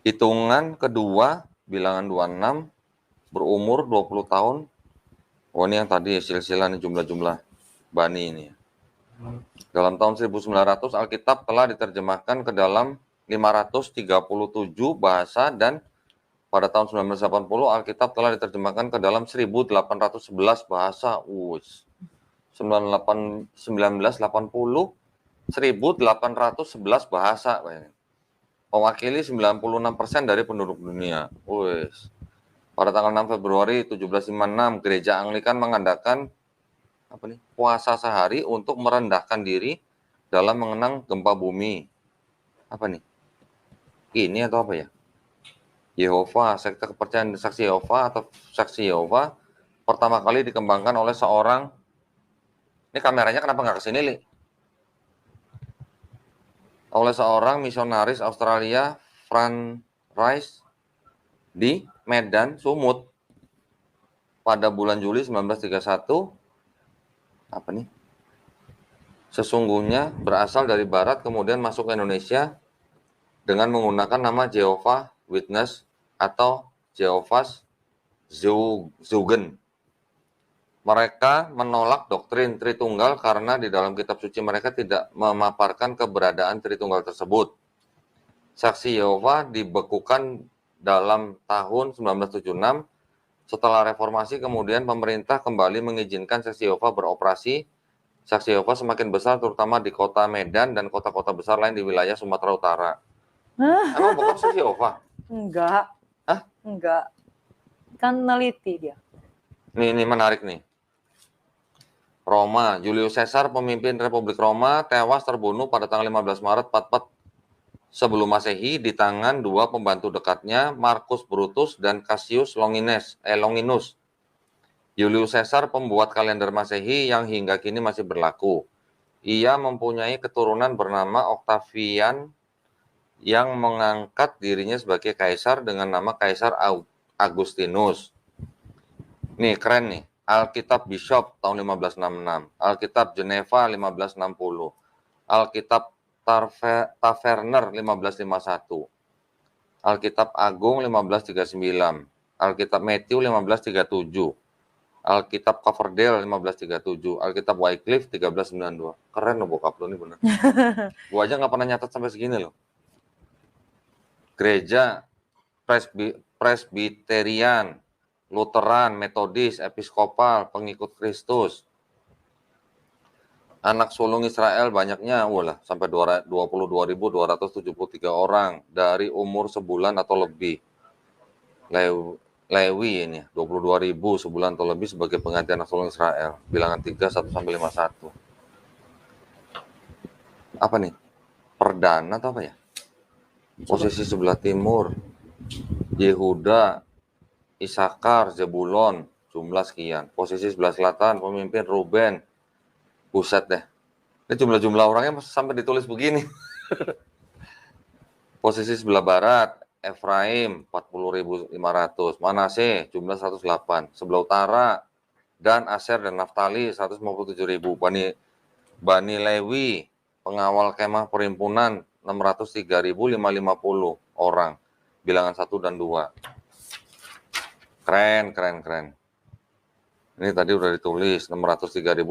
Hitungan kedua, bilangan 26, berumur 20 tahun. Oh, ini yang tadi silsilah nih, jumlah-jumlah bani ini. Dalam tahun 1900, Alkitab telah diterjemahkan ke dalam 537 bahasa, dan pada tahun 1980, Alkitab telah diterjemahkan ke dalam 1811 bahasa. 1980, 1811 bahasa. Mewakili 96% dari penduduk dunia. Pada tanggal 6 Februari 1756, Gereja Anglikan mengadakan puasa sehari untuk merendahkan diri dalam mengenang gempa bumi. Apa nih? Ini atau apa ya? Yehova, sekte kepercayaan Saksi Yehova atau Saksi Yehova pertama kali dikembangkan oleh seorang, ini kameranya kenapa nggak kesini, Li? Oleh seorang misionaris Australia, Frank Rice, di Medan, Sumut, pada bulan Juli 1931. Apa nih? Sesungguhnya berasal dari barat kemudian masuk ke Indonesia dengan menggunakan nama Jehovah Witness atau Jehovah's Zeugen. Mereka menolak doktrin Tritunggal karena di dalam kitab suci mereka tidak memaparkan keberadaan Tritunggal tersebut. Saksi Yehova dibekukan dalam tahun 1976. Setelah reformasi, kemudian pemerintah kembali mengizinkan Saksi Yehova beroperasi. Saksi Yehova semakin besar terutama di kota Medan dan kota-kota besar lain di wilayah Sumatera Utara. Emang bokap Saksi Yehova? Enggak. Hah? Enggak. Kan neliti dia. Ini menarik nih. Roma, Julius Caesar, pemimpin Republik Roma, tewas terbunuh pada tanggal 15 Maret 44 sebelum Masehi di tangan dua pembantu dekatnya, Marcus Brutus dan Cassius Longinus. Julius Caesar pembuat kalender Masehi yang hingga kini masih berlaku. Ia mempunyai keturunan bernama Octavian yang mengangkat dirinya sebagai kaisar dengan nama Kaisar Augustinus. Nih, keren nih. Alkitab Bishop tahun 1566, Alkitab Geneva 1560, Alkitab Taverner 1551, Alkitab Agung 1539, Alkitab Matthew 1537, Alkitab Coverdale 1537, Alkitab Wycliffe 1392. Keren loh bokap lo nih bener. Gua aja nggak pernah nyatet sampai segini loh. Gereja Presbyterian, Lutheran, Metodis, Episkopal, Pengikut Kristus. Anak sulung Israel banyaknya, sampai 22.273 orang dari umur sebulan atau lebih. Lewi ini, 22.000 sebulan atau lebih sebagai pengganti anak sulung Israel. Bilangan 3, 1-51. Apa nih? Perdana atau apa ya? Posisi sebelah timur. Yehuda, Isakar, Zebulon, jumlah sekian. Posisi sebelah selatan, pemimpin Ruben. Buset deh. Ini jumlah orangnya sampai ditulis begini. Posisi sebelah barat, Efraim, 40.500. Manase, jumlah 108. Sebelah utara, Dan, Aser, dan Naftali, 157.000. Bani Lewi, pengawal kemah perhimpunan, 603.550 orang. Bilangan 1 dan 2. Keren. Ini tadi udah ditulis 603.550.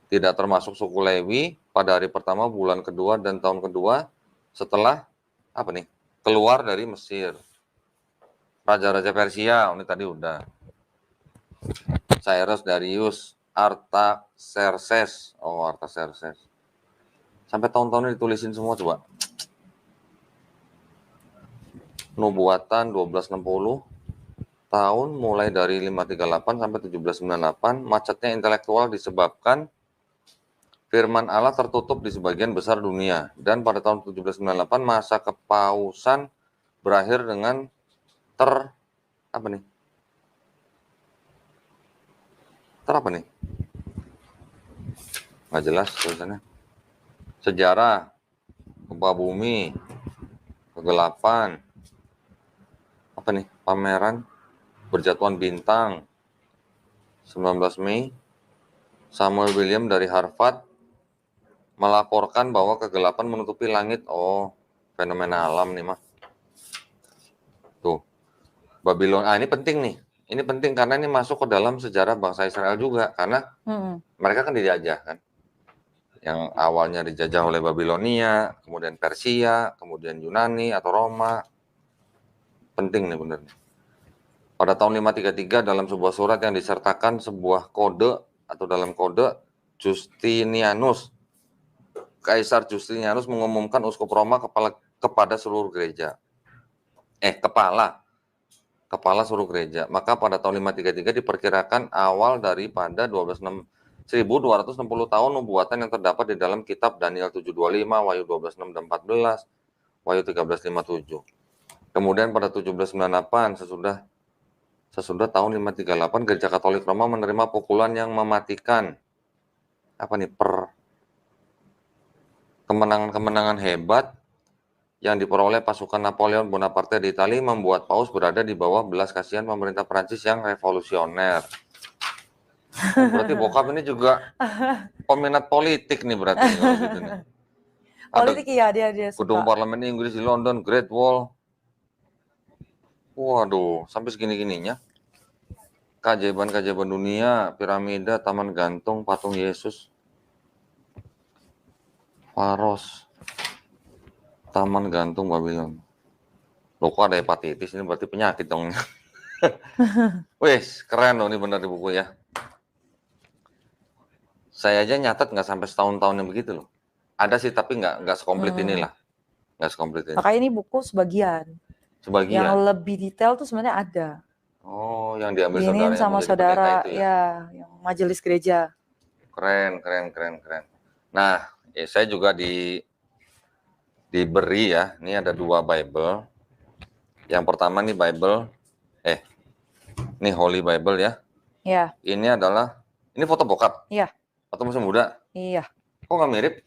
Tidak termasuk suku Lewi pada hari pertama, bulan kedua, dan tahun kedua setelah keluar dari Mesir. Raja-raja Persia, ini tadi udah. Cyrus, Darius, Artaxerxes. Artaxerxes. Sampai tahun-tahunnya ditulisin semua coba. Nubuatan 1260. tahun mulai dari 538 sampai 1798, macetnya intelektual disebabkan firman Allah tertutup di sebagian besar dunia. Dan pada tahun 1798 masa kepausan berakhir dengan apa nih? Apa nih? Nggak jelas tulisannya. Sejarah, gempa bumi, kegelapan, apa nih? Pameran, berjatuhan bintang, 19 Mei, Samuel William dari Harvard melaporkan bahwa kegelapan menutupi langit. Oh, fenomena alam nih mah. Tuh, Babylon. Ini penting nih. Ini penting karena ini masuk ke dalam sejarah bangsa Israel juga. Karena mereka kan dijajah kan. Yang awalnya dijajah oleh Babilonia, kemudian Persia, kemudian Yunani atau Roma. Penting nih bener nih. Pada tahun 533 dalam sebuah surat yang disertakan sebuah kode atau dalam kode Justinianus, Kaisar Justinianus mengumumkan uskup Roma kepada seluruh gereja. Kepala seluruh gereja. Maka pada tahun 533 diperkirakan awal daripada 1260 tahun nubuatan yang terdapat di dalam kitab Daniel 7:25, Wahyu 12:6 dan 14, Wahyu 13:57. Kemudian pada 1798 sesudah tahun 538 Gereja Katolik Roma menerima pukulan yang mematikan. Kemenangan-kemenangan hebat yang diperoleh pasukan Napoleon Bonaparte di Italia membuat Paus berada di bawah belas kasihan pemerintah Prancis yang revolusioner. Berarti bokap ini juga peminat politik nih berarti kalau gitu nih. Politik iya dia suka. Gedung parlemen Inggris di London, Great Wall. Waduh, sampai segini-gininya. Keajaiban-keajaiban dunia, piramida, taman gantung, patung Yesus, Faros, taman gantung Babylon. Loh, kok ada hepatitis? Ini berarti penyakit dong. Wes, keren loh ini benar di buku ya. Saya aja nyatet nggak sampai setahun-tahunnya begitu loh. Ada sih tapi nggak sekomplit inilah. Nggak sekomplit ini. Makanya ini buku sebagian. Yang lebih detail tuh sebenarnya ada. Oh, yang diambil Diinin sama saudara itu ya, yang majelis gereja. Keren. Nah, saya juga diberi ya. Ini ada 2 Bible. Yang pertama nih ini Holy Bible ya. Iya. Ini foto bokap. Iya. Foto masih muda. Iya. Kok nggak mirip?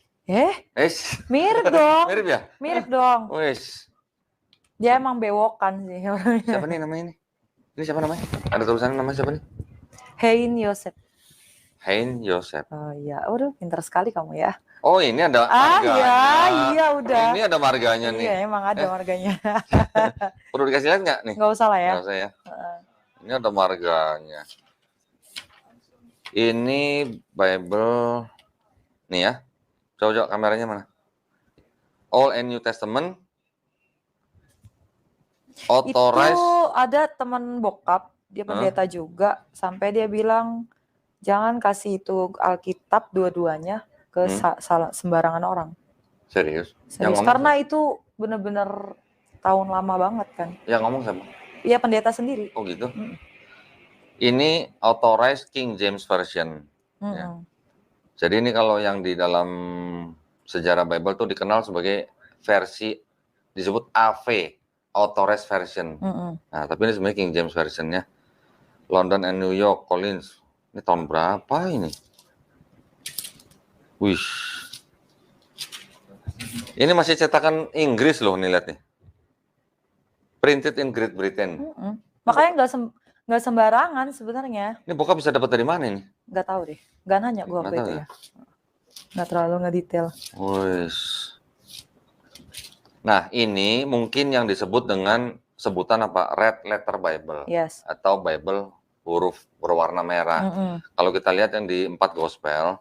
Mirip dong. Mirip ya? Mirip dong. Wes. Dia emang bewokan sih. Siapa nih namanya ini? Ini siapa namanya? Ada tulisannya namanya siapa nih? Hein Yosef. Hein Yosef. Oh iya, udah pintar sekali kamu ya. Oh ini ada marganya. Iya udah. Ini ada marganya nih. Iya emang ada marganya. Perlu dikasih lihat nggak nih? Nggak usah lah ya. Nggak usah ya. Ini ada marganya. Ini Bible. Nih ya. Coba kameranya mana? Old and New Testament. Authorized. Itu ada teman bokap, dia pendeta juga, sampai dia bilang jangan kasih itu Alkitab dua-duanya ke sembarangan orang. Serius? Karena itu benar-benar tahun lama banget kan. Yang ngomong siapa? Iya pendeta sendiri. Oh gitu. Ini Authorized King James Version. Ya. Jadi ini kalau yang di dalam sejarah Bible tuh dikenal sebagai versi disebut AV. Authorized Version. Nah, tapi ini sebenarnya King James Version-nya. London and New York, Collins. Ini tahun berapa ini? Wih. Ini masih cetakan Inggris loh, nih lihat nih. Printed in Great Britain. Makanya nggak sembarangan sebenarnya. Ini bokap bisa dapat dari mana ini? Nggak tahu deh. Nggak nanya gua apa itu ya. Nggak terlalu ngedetail. Wih. Nah, ini mungkin yang disebut dengan sebutan apa? Red Letter Bible. Yes. Atau Bible huruf berwarna merah. Kalau kita lihat yang di 4 Gospel,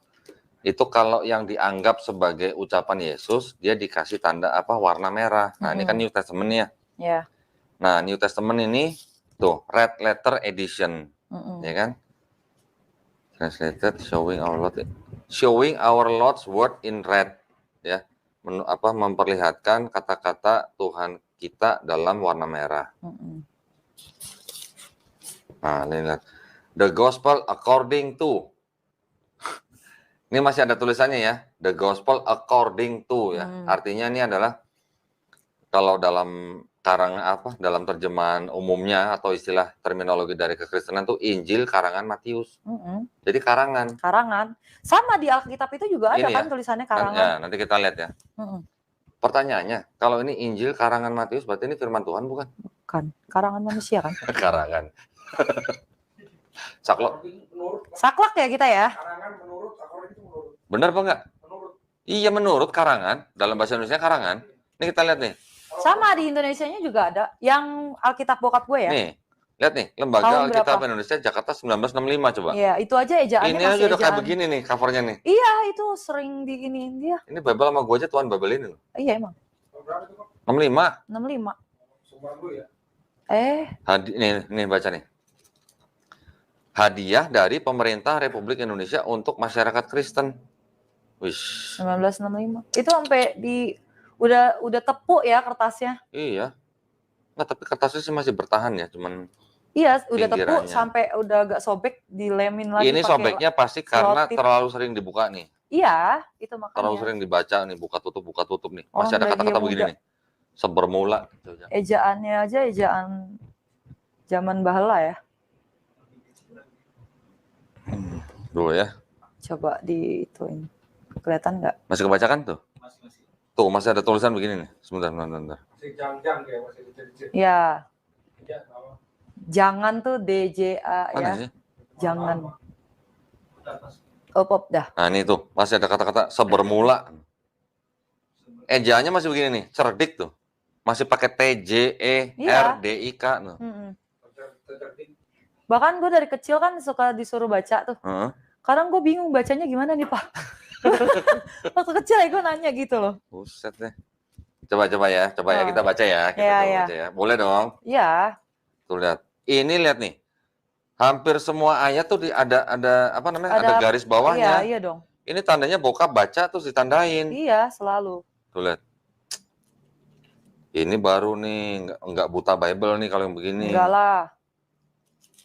itu kalau yang dianggap sebagai ucapan Yesus, dia dikasih tanda apa? Warna merah. Nah, ini kan New Testament-nya. Yeah. Nah, New Testament ini tuh Red Letter Edition. Ya kan? Translated showing our Lord's word in red. Ya. Memperlihatkan kata-kata Tuhan kita dalam warna merah. Nah, ini lihat. The Gospel according to. Ini masih ada tulisannya ya. The Gospel according to ya. Artinya ini adalah kalau dalam dalam terjemahan umumnya atau istilah terminologi dari kekristenan tuh Injil karangan Matius. Jadi karangan. Karangan. Sama di Alkitab itu juga ada Ini kan ya, tulisannya karangan. Ya, nanti kita lihat ya. Pertanyaannya, kalau ini Injil karangan Matius berarti ini firman Tuhan bukan? Bukan. Karangan manusia kan? Karangan. Saklek. Saklek ya kita ya. Karangan menurut, according itu menurut. Benar apa enggak? Menurut. Iya menurut karangan. Dalam bahasa Indonesia karangan. Ini kita lihat nih. Sama di Indonesianya juga ada. Yang Alkitab bokap gue ya. Nih, lihat nih. Lembaga Tahun Alkitab berapa? Indonesia Jakarta 1965 coba. Iya, itu aja ejaannya Ini masih aja udah kayak ejaan. begini nih covernya nih. Iya, itu sering diiniin dia. Ini Bible sama gue aja tuan Bible ini loh. Iya emang. Berapa itu, Pak? 65. 65. Sumpah gue ya. Nih baca nih. Hadiah dari pemerintah Republik Indonesia untuk masyarakat Kristen. Wish. 1965. Itu sampai udah tepuk ya kertasnya. Iya. Nggak, tapi kertasnya sih masih bertahan ya, cuman Iya, udah tepuk pinggirannya. sampai udah agak sobek, dilemin lagi. Ini pakai sobeknya pasti karena selotip. terlalu sering dibuka nih. Iya, itu makanya. Terlalu sering dibaca nih, buka tutup nih. Orang Masih ada dari kata-kata dia begini muda. nih. Sebermula. Ejaannya aja ejaan zaman bahala ya. Dulu ya. Coba diituin. Kelihatan nggak? Masih kebacakan tuh? Masih. Tuh, masih ada tulisan begini nih. Sebentar. Masih jam-jam kayak masih dicet-cet. Ya, Iya, apa? jangan tuh DJA Mana ya. sih? Jangan. Udah, Mas. Oh, pop dah. Nah, ini tuh. Masih ada kata-kata sebermula. Ejaannya masih begini nih. Cerdik tuh. Masih pakai TJERDIK tuh. Tercerdik. Bahkan gue dari kecil kan suka disuruh baca tuh. Kadang gue bingung bacanya gimana nih Pak. Waktu kecil ya gue nanya gitu loh. Buset deh. Coba ya kita baca ya. Baca ya. Boleh dong. Iya. Tuh lihat. Ini lihat nih. Hampir semua ayat tuh ada apa namanya? Ada garis bawahnya. Iya dong. Ini tandanya bokap baca terus ditandain. Iya, selalu. Tuh lihat. Ini baru nih, enggak buta Bible nih kalau yang begini. Enggak lah.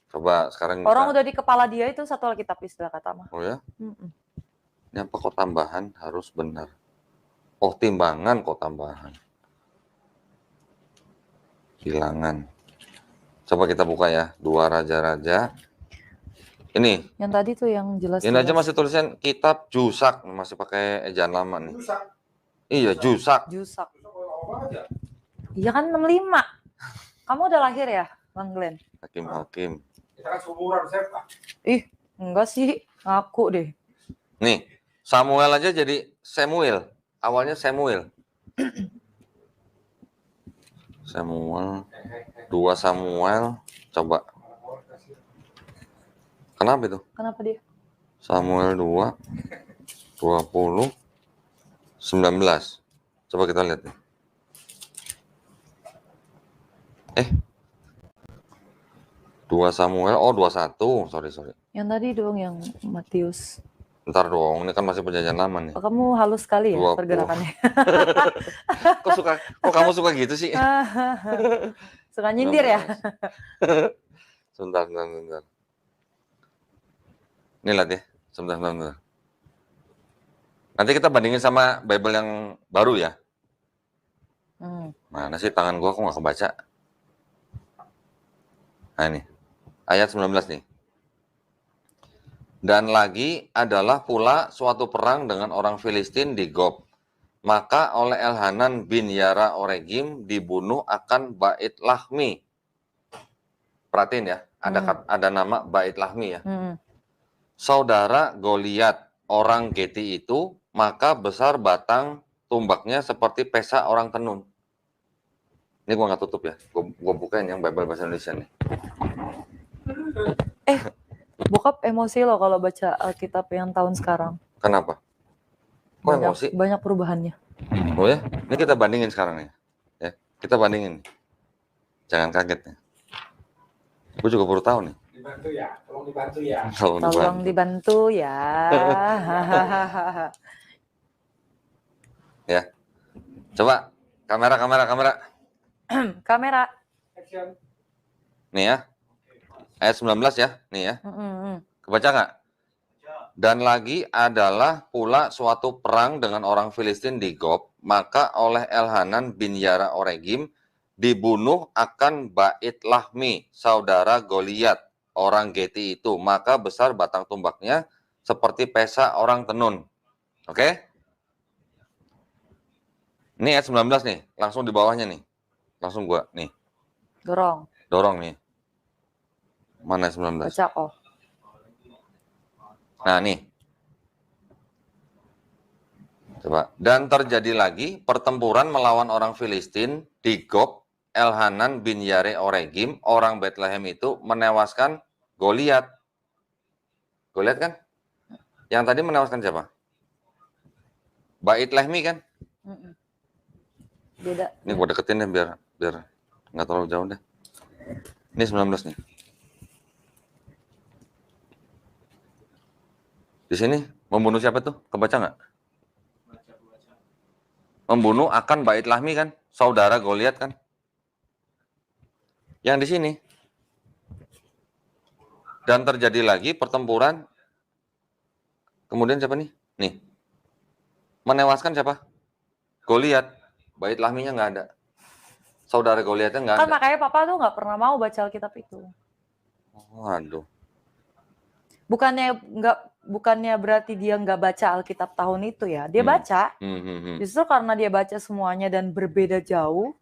Coba sekarang orang udah di kepala dia itu satu Alkitab istilah kata mah. Oh ya? Ini apa kok tambahan harus benar? Oh, timbangan kok tambahan. Bilangan. Coba kita buka ya, 2 Raja-Raja. Ini. Yang tadi tuh yang jelas. Ini aja masih tulisan kitab Jusak, masih pakai ejaan lama nih. Jusak. Iya, Jusak. Jusak lama banget ya? Iya kan 65. Kamu udah lahir ya, Bang Glenn? Hakim. Kita kan seumuran, Sep. Ih, enggak sih, ngaku deh. Nih, Samuel aja jadi Samuel. Awalnya Samuel. Samuel. 2 Samuel. Coba. Kenapa itu? Kenapa dia? Samuel 2, 20, 19. Coba kita lihat nih. 2 Samuel, 21. Sorry. Yang tadi dong, yang Matius. Ntar dong, ini kan masih perjanjian lama nih. Oh, kamu halus sekali ya 20. pergerakannya. Kok kamu suka gitu sih? Suka nyindir ya? Sebentar. Ini lihat ya, sebentar. Nanti kita bandingin sama Bible yang baru ya. Mana sih tangan gua kok nggak kebaca? Nah ini, ayat 19 nih. Dan lagi adalah pula suatu perang dengan orang Filistin di Gob. Maka oleh Elhanan bin Yara Oregim dibunuh akan Bait Lahmi. Perhatiin ya, ada nama Bait Lahmi ya. Saudara Goliat orang Geti itu, maka besar batang tumbaknya seperti pesa orang tenun. Ini gua nggak tutup ya, gua bukain yang Bible bahasa Indonesia nih. Bokap emosi loh kalau baca Alkitab yang tahun sekarang. Kenapa? Kok emosi? Banyak perubahannya. Oh ya, ini kita bandingin sekarang ya. Kita bandingin. Jangan kaget ya. Gue juga baru tahu nih. Dibantu ya, tolong dibantu ya. Tolong dibantu ya. Ya. Coba kamera. Kamera. Action. Nih ya. Ayat 19 ya, nih ya. Kebaca nggak? Dan lagi adalah pula suatu perang dengan orang Filistin di Gob, maka oleh Elhanan bin Yara Oregim dibunuh akan Bait Lahmi, saudara Goliat, orang Geti itu. Maka besar batang tumbaknya seperti pesa orang tenun. Oke? Ini ayat 19 nih, langsung di bawahnya nih. Langsung gua, nih. Dorong nih. Mana ayat 19? Baca kok. Nah, nih. Coba. Dan terjadi lagi pertempuran melawan orang Filistin di Gob. Elhanan bin Yare Oregim, orang Bethlehem itu menewaskan Goliat. Goliat kan? Yang tadi menewaskan siapa? Bait Lahmi kan? Beda. Ini gua deketin deh biar nggak terlalu jauh deh. Ini 19 nih. Di sini membunuh siapa tuh? Kebaca nggak? Membunuh akan Bait Lahmi kan? Saudara Goliat kan? Yang di sini. Dan terjadi lagi pertempuran. Kemudian siapa nih? Nih. Menewaskan siapa? Goliat. Bait Lahminya nggak ada. Saudara Goliatnya nggak Kan ada. makanya papa tuh nggak pernah mau baca Alkitab itu. Waduh. Bukannya berarti dia nggak baca Alkitab tahun itu ya. Dia baca. Justru karena dia baca semuanya dan berbeda jauh,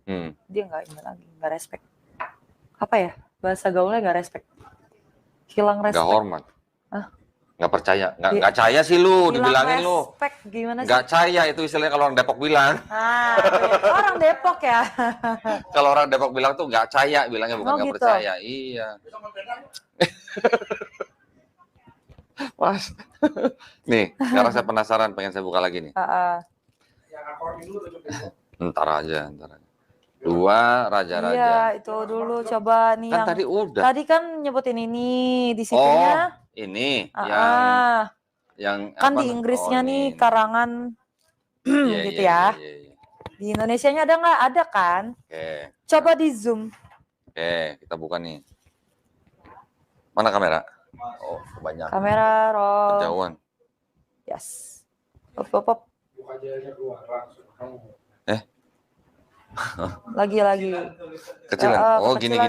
dia nggak ini lagi, nggak respect. Apa ya? Bahasa gaulnya nggak respect. Hilang respect. Nggak hormat. Hah? Nggak percaya. Nggak percaya sih lu, dibilangin lu. Respect gimana sih? Nggak percaya itu istilahnya kalau orang Depok bilang. Ah, orang Depok ya. Kalau orang Depok bilang tuh nggak percaya, bilangnya bukan nggak gitu. percaya. Iya. Mas. Nih, sekarang saya penasaran, pengen saya buka lagi nih. Ntar aja. Dua raja-raja. Iya, itu dulu coba nih kan yang tadi udah. Tadi kan nyebutin ini di situnya. Oh, ini yang kan apa, di Inggrisnya nih ini. karangan gitu ya. Iya. Di Indonesianya ada nggak? Ada kan? Oke. Coba di zoom. Oke, kita buka nih. Mana kamera? Oh, banyak. Kamera roll. Kejauhan. Yes. Pop. Lagi. Kecilan. Oh, gini. Kok.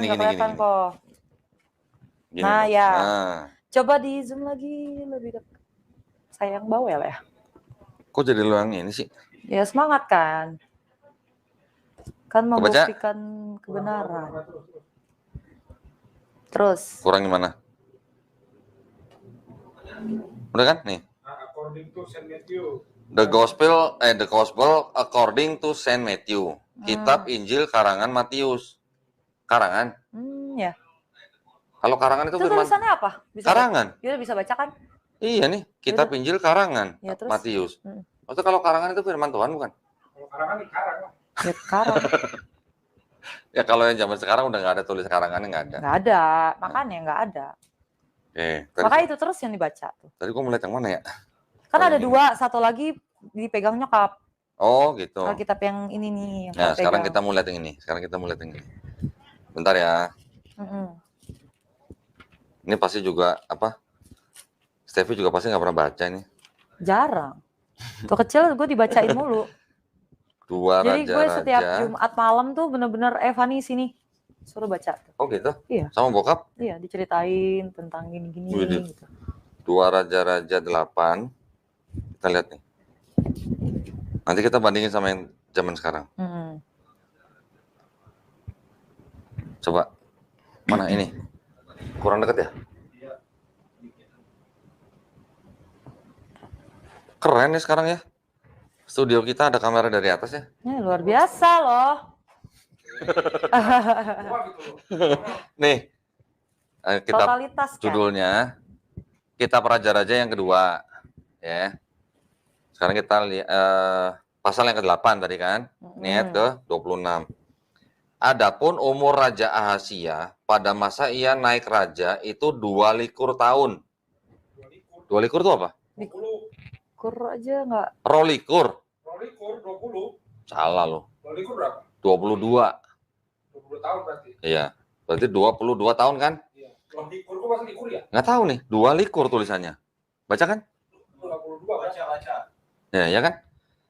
Gini, nah, ya. Nah. Coba di zoom lagi lebih dekat. Sayang bawel ya. Kok jadi lu yang ini sih? Ya semangat kan. Kan membuktikan kebenaran. Terus. Kurang gimana? Udah kan? Nih. According to Saint Matthew. The Gospel according to Saint Matthew. Kitab Injil karangan Matius. Karangan? Ya. Kalau karangan itu firman. Tulisannya apa? Karangan. Ya bisa baca kan? Iya nih, Kitab Injil karangan ya, Matius. Maksudnya kalau karangan itu firman Tuhan bukan? Kalau karangan di karang lah. Ya karang. Ya kalau yang zaman sekarang udah nggak ada tulis karangannya, nggak ada. Nggak ada, makanya nggak ada. Makanya itu terus yang dibaca tuh. Tadi gua melihat yang mana ya? Kan ada dua, satu lagi dipegang nyokap. Oh gitu. Alkitab yang ini nih. Yang nah sekarang kita mau lihat yang ini. Bentar ya. Ini pasti juga apa? Stevie juga pasti nggak pernah baca ini. Jarang. Tuh kecil gue dibacain mulu. Jadi gue setiap Jumat malam tuh bener-bener Fani sini suruh baca. Oh gitu? Iya. Sama bokap? Iya, diceritain tentang gini-gini. Gitu. 2 Raja-Raja 8. Kita lihat nih. Nanti kita bandingin sama yang zaman sekarang. Coba. Mana ini? Kurang deket ya? Keren nih sekarang ya. Studio kita ada kamera dari atas ya. Ya luar biasa loh. Nih. Kitab Totalitas kan? Judulnya Kitab Raja-Raja yang kedua. Ya. Sekarang kita lihat pasal yang ke-8 tadi kan. Ayat ke-26. Adapun umur Raja Ahasia pada masa ia naik raja itu 22 tahun. 22 itu apa? Likur aja enggak? Rolikur. 20. Salah loh. 22 berapa? 22. 20 tahun berarti. Iya. Berarti 22 tahun kan? Iya. Loh, likur kok masih likur ya? Nggak tahu nih, 2 likur tulisannya. Baca kan? 22 baca. Ya kan?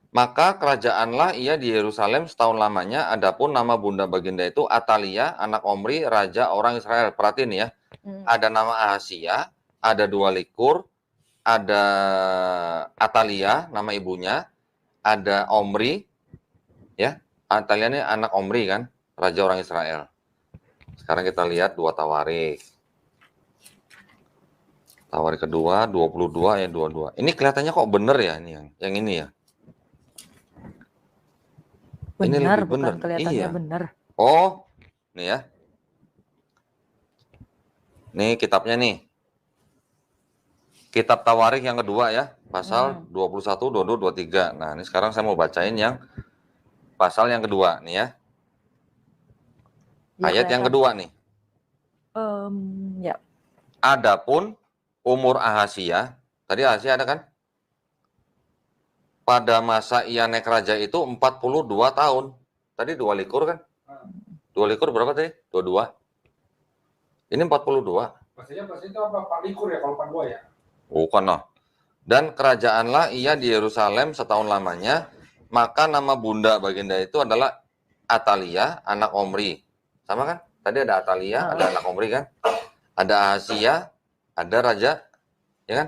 Maka kerajaanlah ia di Yerusalem setahun lamanya. Adapun nama bunda baginda itu Atalia, anak Omri, raja orang Israel. Perhatiin ya. Ada nama Ahasia, ada 2 likur, ada Atalia, nama ibunya, ada Omri, ya. Atalia ini anak Omri kan, raja orang Israel. Sekarang kita lihat 2 tawarik. Tawarik kedua 22 ya 22. Ini kelihatannya kok bener ya ini yang ini ya. Ini Benar, lebih bener. bukan kelihatannya Iya. benar. Oh, nih ya. Nih kitabnya nih. Kitab Tawarik yang kedua ya, pasal 21, 22, 23. Nah, ini sekarang saya mau bacain yang pasal yang kedua nih ya. Ya, Ayat yang kedua nih. Ya. Adapun umur Ahasia, tadi Ahasia ada kan? Pada masa ia naik raja itu 42 tahun. Tadi 2 likur kan? 2 likur berapa tadi? 22. Ini 42. Maksudnya itu apa? 4 likur ya kalau 42 ya? Bukan noh. Dan kerajaanlah ia di Yerusalem setahun lamanya, maka nama bunda baginda itu adalah Atalia, anak Omri. Sama kan? Tadi ada Atalia, ada anak Omri kan? Ada Ahasia, ada raja, ya kan?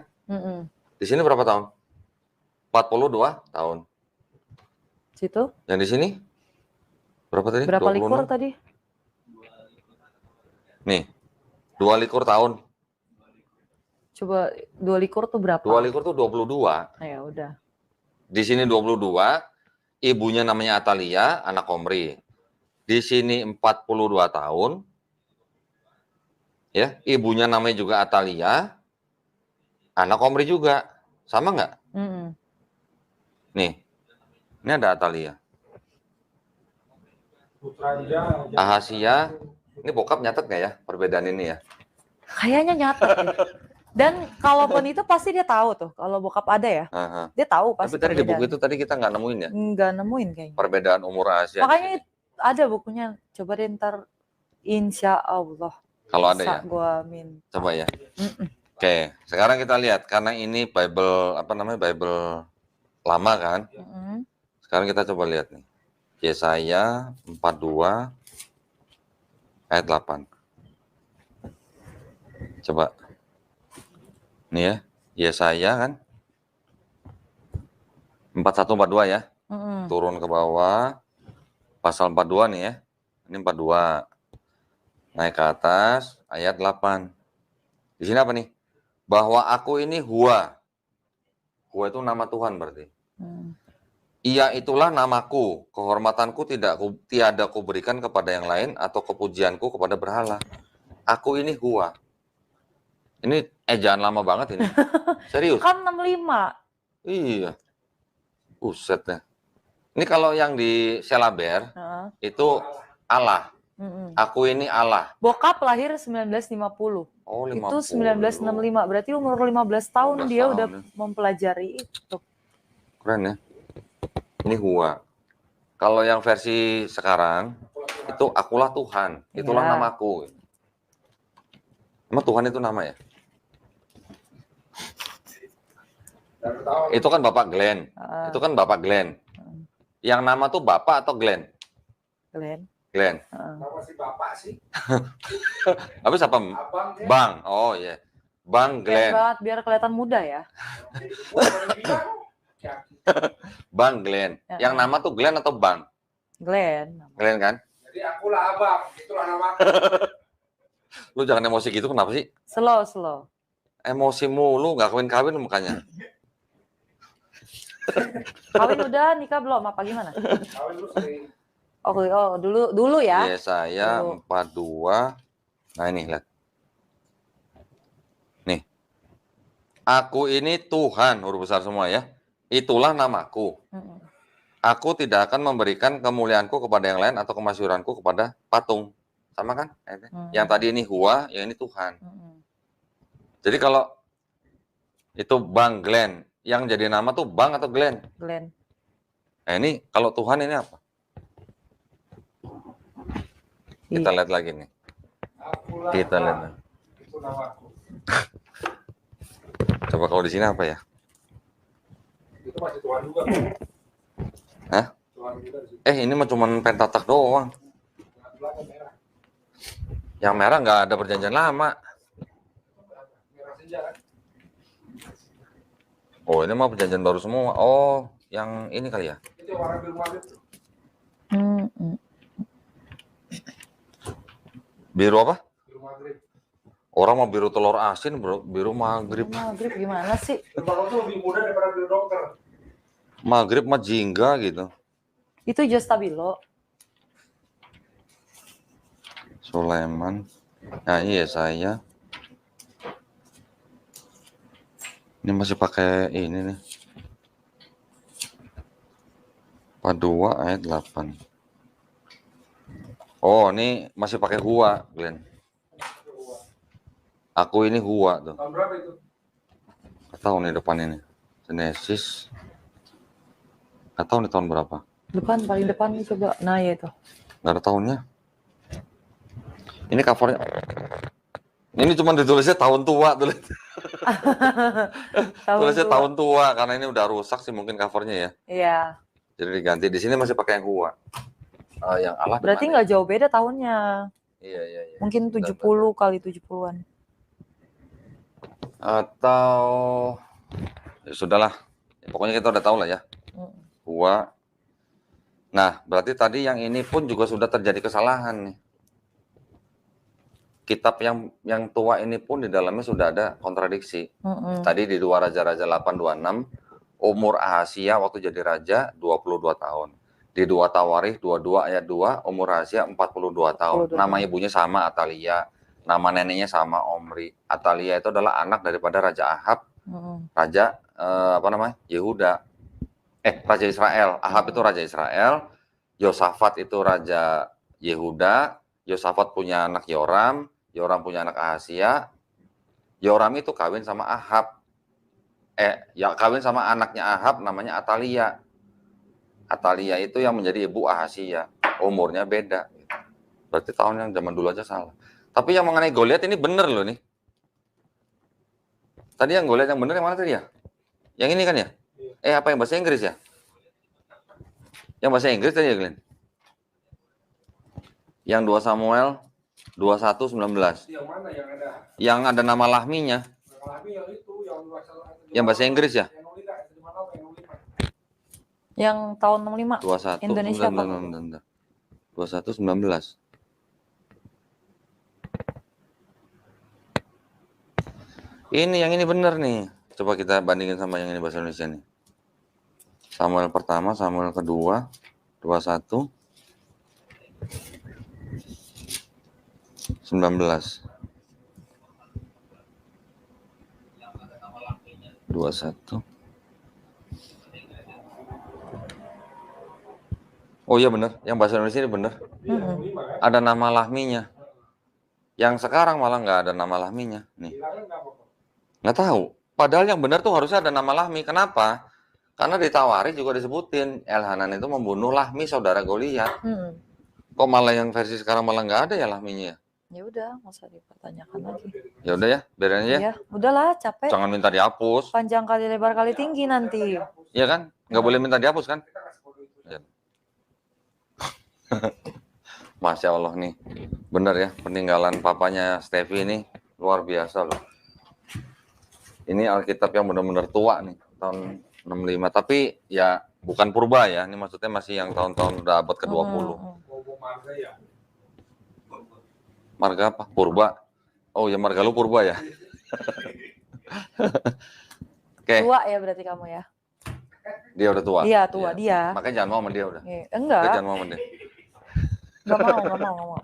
Di sini berapa tahun? 42 tahun. Situ? Yang di sini? Berapa tadi? Berapa 26? likur tadi? Nih, 2 likur tahun. Coba 2 likur tuh berapa? 2 likur tuh 22. Ya udah. Di sini 22, ibunya namanya Atalia, anak Omri. Di sini 42 tahun. Ya, ibunya namanya juga Atalia, anak Omri juga. Sama nggak? Nih, ini ada Atalia. Ahasia, ini bokap nyatet nggak ya perbedaan ini ya? Kayaknya nyatet deh. Dan kalaupun itu pasti dia tahu tuh, kalau bokap ada ya, dia tahu pasti. Tapi tadi di buku itu tadi kita nggak nemuin ya? Nggak nemuin kayaknya. Perbedaan umur Ahasia. Makanya ada bukunya, coba deh ntar, insya Allah. Kalau ada ya? Gua minta. Coba ya. Oke, sekarang kita lihat karena ini Bible apa namanya Bible lama kan? Sekarang kita coba lihat nih. Yesaya 42 ayat 8. Coba. Nih ya, Yesaya kan 41-42 ya. Turun ke bawah. Pasal 42 nih ya. Ini 42. Naik ke atas ayat 8. Di sini apa nih? Bahwa aku ini Hua. Hua itu nama Tuhan berarti. Ia itulah namaku, kehormatanku tiada kuberikan kepada yang lain atau kepujianku kepada berhala. Aku ini Hua. Ini ejaan lama banget ini. Serius. Kan 65. Iya. Buset ya. Ini kalau yang di Selaber itu Allah. Aku ini Allah. Bokap lahir 1950. Oh, 50. Itu 1965. Berarti umur 15 tahun 15 dia tahun udah ya. mempelajari itu. Keren ya. Ini Hua. Kalau yang versi sekarang itu akulah Tuhan. Itulah namaku. Emang Tuhan itu nama ya? Itu kan Bapak Glenn. Itu kan Bapak Glenn. Yang nama tuh Bapak atau Glenn? Glenn. Glenn. Nama si bapak sih. Habis apa? Abang ya. Bang. Oh iya. Bang Keren Glenn. banget biar kelihatan muda ya. Bang Glenn. Yang nama tuh Glenn atau Bang? Glenn. Glenn kan? Jadi akulah abang, itulah namaku. Lu jangan emosi gitu, kenapa sih? Slow. Emosi mulu, nggak kawin-kawin makanya. Kawin udah, nikah belum? Apa gimana? Kawin lu sering. Oh, dulu ya. Yesaya 42. Nah ini lihat. Nih. Aku ini Tuhan, huruf besar semua ya. Itulah namaku. Aku tidak akan memberikan kemuliaanku kepada yang lain atau kemasyhuranku kepada patung. Sama kan? Yang tadi ini Hua, yang ini Tuhan. Jadi kalau itu Bang Glenn, yang jadi nama tuh Bang atau Glenn? Glenn. Nah ini kalau Tuhan ini apa? Kita lihat lagi nih. Kita lihat. namaku. Coba kalau di sini apa ya? Itu masih Tuhan juga. Hah? Tuhan juga di situ. Ini mah cuma pentatak doang. Yang belakang merah. Yang merah nggak ada perjanjian lama. Merah senja kan? Oh, ini mah perjanjian baru semua. Oh, yang ini kali ya? Itu yang warna biru maghrib tuh. Biru apa? Biru maghrib. Orang mau biru telur asin, bro. Biru maghrib. Maghrib gimana sih? Dan kalau tuh lebih muda daripada biru dokter. Maghrib mah jingga gitu. Itu just stabilo. Sulaiman. Nah, iya saya. Ini masih pakai ini nih. Padua ayat 8. Oh, ini masih pakai hua, Glenn. Aku ini hua tuh. Tahun berapa itu? Nggak tahu nih depan ini. Genesis. Nggak tahu nih tahun berapa. Depan, paling depan nih coba. Nah ya itu. Nggak ada tahunnya. Ini covernya. Ini cuma ditulisnya tahun tua tulis. Tulisnya tua. tahun tua karena ini udah rusak sih mungkin covernya ya. Iya. Jadi diganti. Di sini masih pakai yang hua. Yang Allah. Berarti nggak jauh beda tahunnya. Iya. Mungkin 70 kali 70-an. Atau ya sudahlah. Pokoknya kita udah tahu lah ya. Hua. Nah, berarti tadi yang ini pun juga sudah terjadi kesalahan nih. Kitab yang tua ini pun di dalamnya sudah ada kontradiksi. Tadi di 2 Raja-Raja 8:26, umur Ahasia waktu jadi raja 22 tahun. Di 2 Tawarikh 22 ayat 2, umur Ahasia 42 tahun. Nama ibunya sama Atalia, nama neneknya sama Omri. Atalia itu adalah anak daripada Raja Ahab, Raja Yehuda. Raja Israel. Ahab itu Raja Israel, Yosafat itu Raja Yehuda, Yosafat punya anak Yoram, Yoram punya anak Ahasia. Yoram itu kawin sama Ahab. Kawin sama anaknya Ahab namanya Atalia. Atalia itu yang menjadi ibu Ahasia. Umurnya beda. Berarti tahun yang zaman dulu aja salah. Tapi yang mengenai Goliat ini benar loh nih. Tadi yang Goliat yang benar yang mana tadi ya? Yang ini kan ya? Apa yang bahasa Inggris ya? Yang bahasa Inggris tadi ya, Glenn? Yang 2 Samuel 21:19. Yang mana yang ada? Yang ada nama Lahminya. Lahmi yang itu, yang bahasa Inggris ya? Yang tahun 65. 21. Indonesia apa? 21:19. Ini yang ini benar nih. Coba kita bandingin sama yang ini bahasa Indonesia nih. Samuel pertama, Samuel kedua, 21. 19. 21. Oh iya benar, yang bahasa Indonesia ini benar. Ada nama Lahminya. Yang sekarang malah nggak ada nama Lahminya. Nih. Nggak tahu. Padahal yang benar tuh harusnya ada nama Lahmi. Kenapa? Karena di Tawarikh juga disebutin Elhanan itu membunuh Lahmi saudara Goliat. Kok malah yang versi sekarang malah nggak ada ya Lahminya? Ya udah, nggak usah dipertanyakan lagi. Ya udah ya, biarin aja. Ya, udahlah, capek. Jangan minta dihapus. Panjang kali lebar kali tinggi nanti. Iya kan? Nggak boleh minta dihapus kan? Ya. Masya Allah nih, bener ya peninggalan papanya Steffi ini luar biasa loh. Ini Alkitab yang benar-benar tua nih, tahun 65. Tapi ya bukan purba ya, ini maksudnya masih yang tahun-tahun udah abad ke-20. Marga apa? Purba. Oh ya marga lu purba ya. Oke. Tua ya berarti kamu ya? Dia udah tua. Iya tua dia. Makanya jangan mau sama dia udah. Enggak. Jangan mau sama dia. Nggak mau.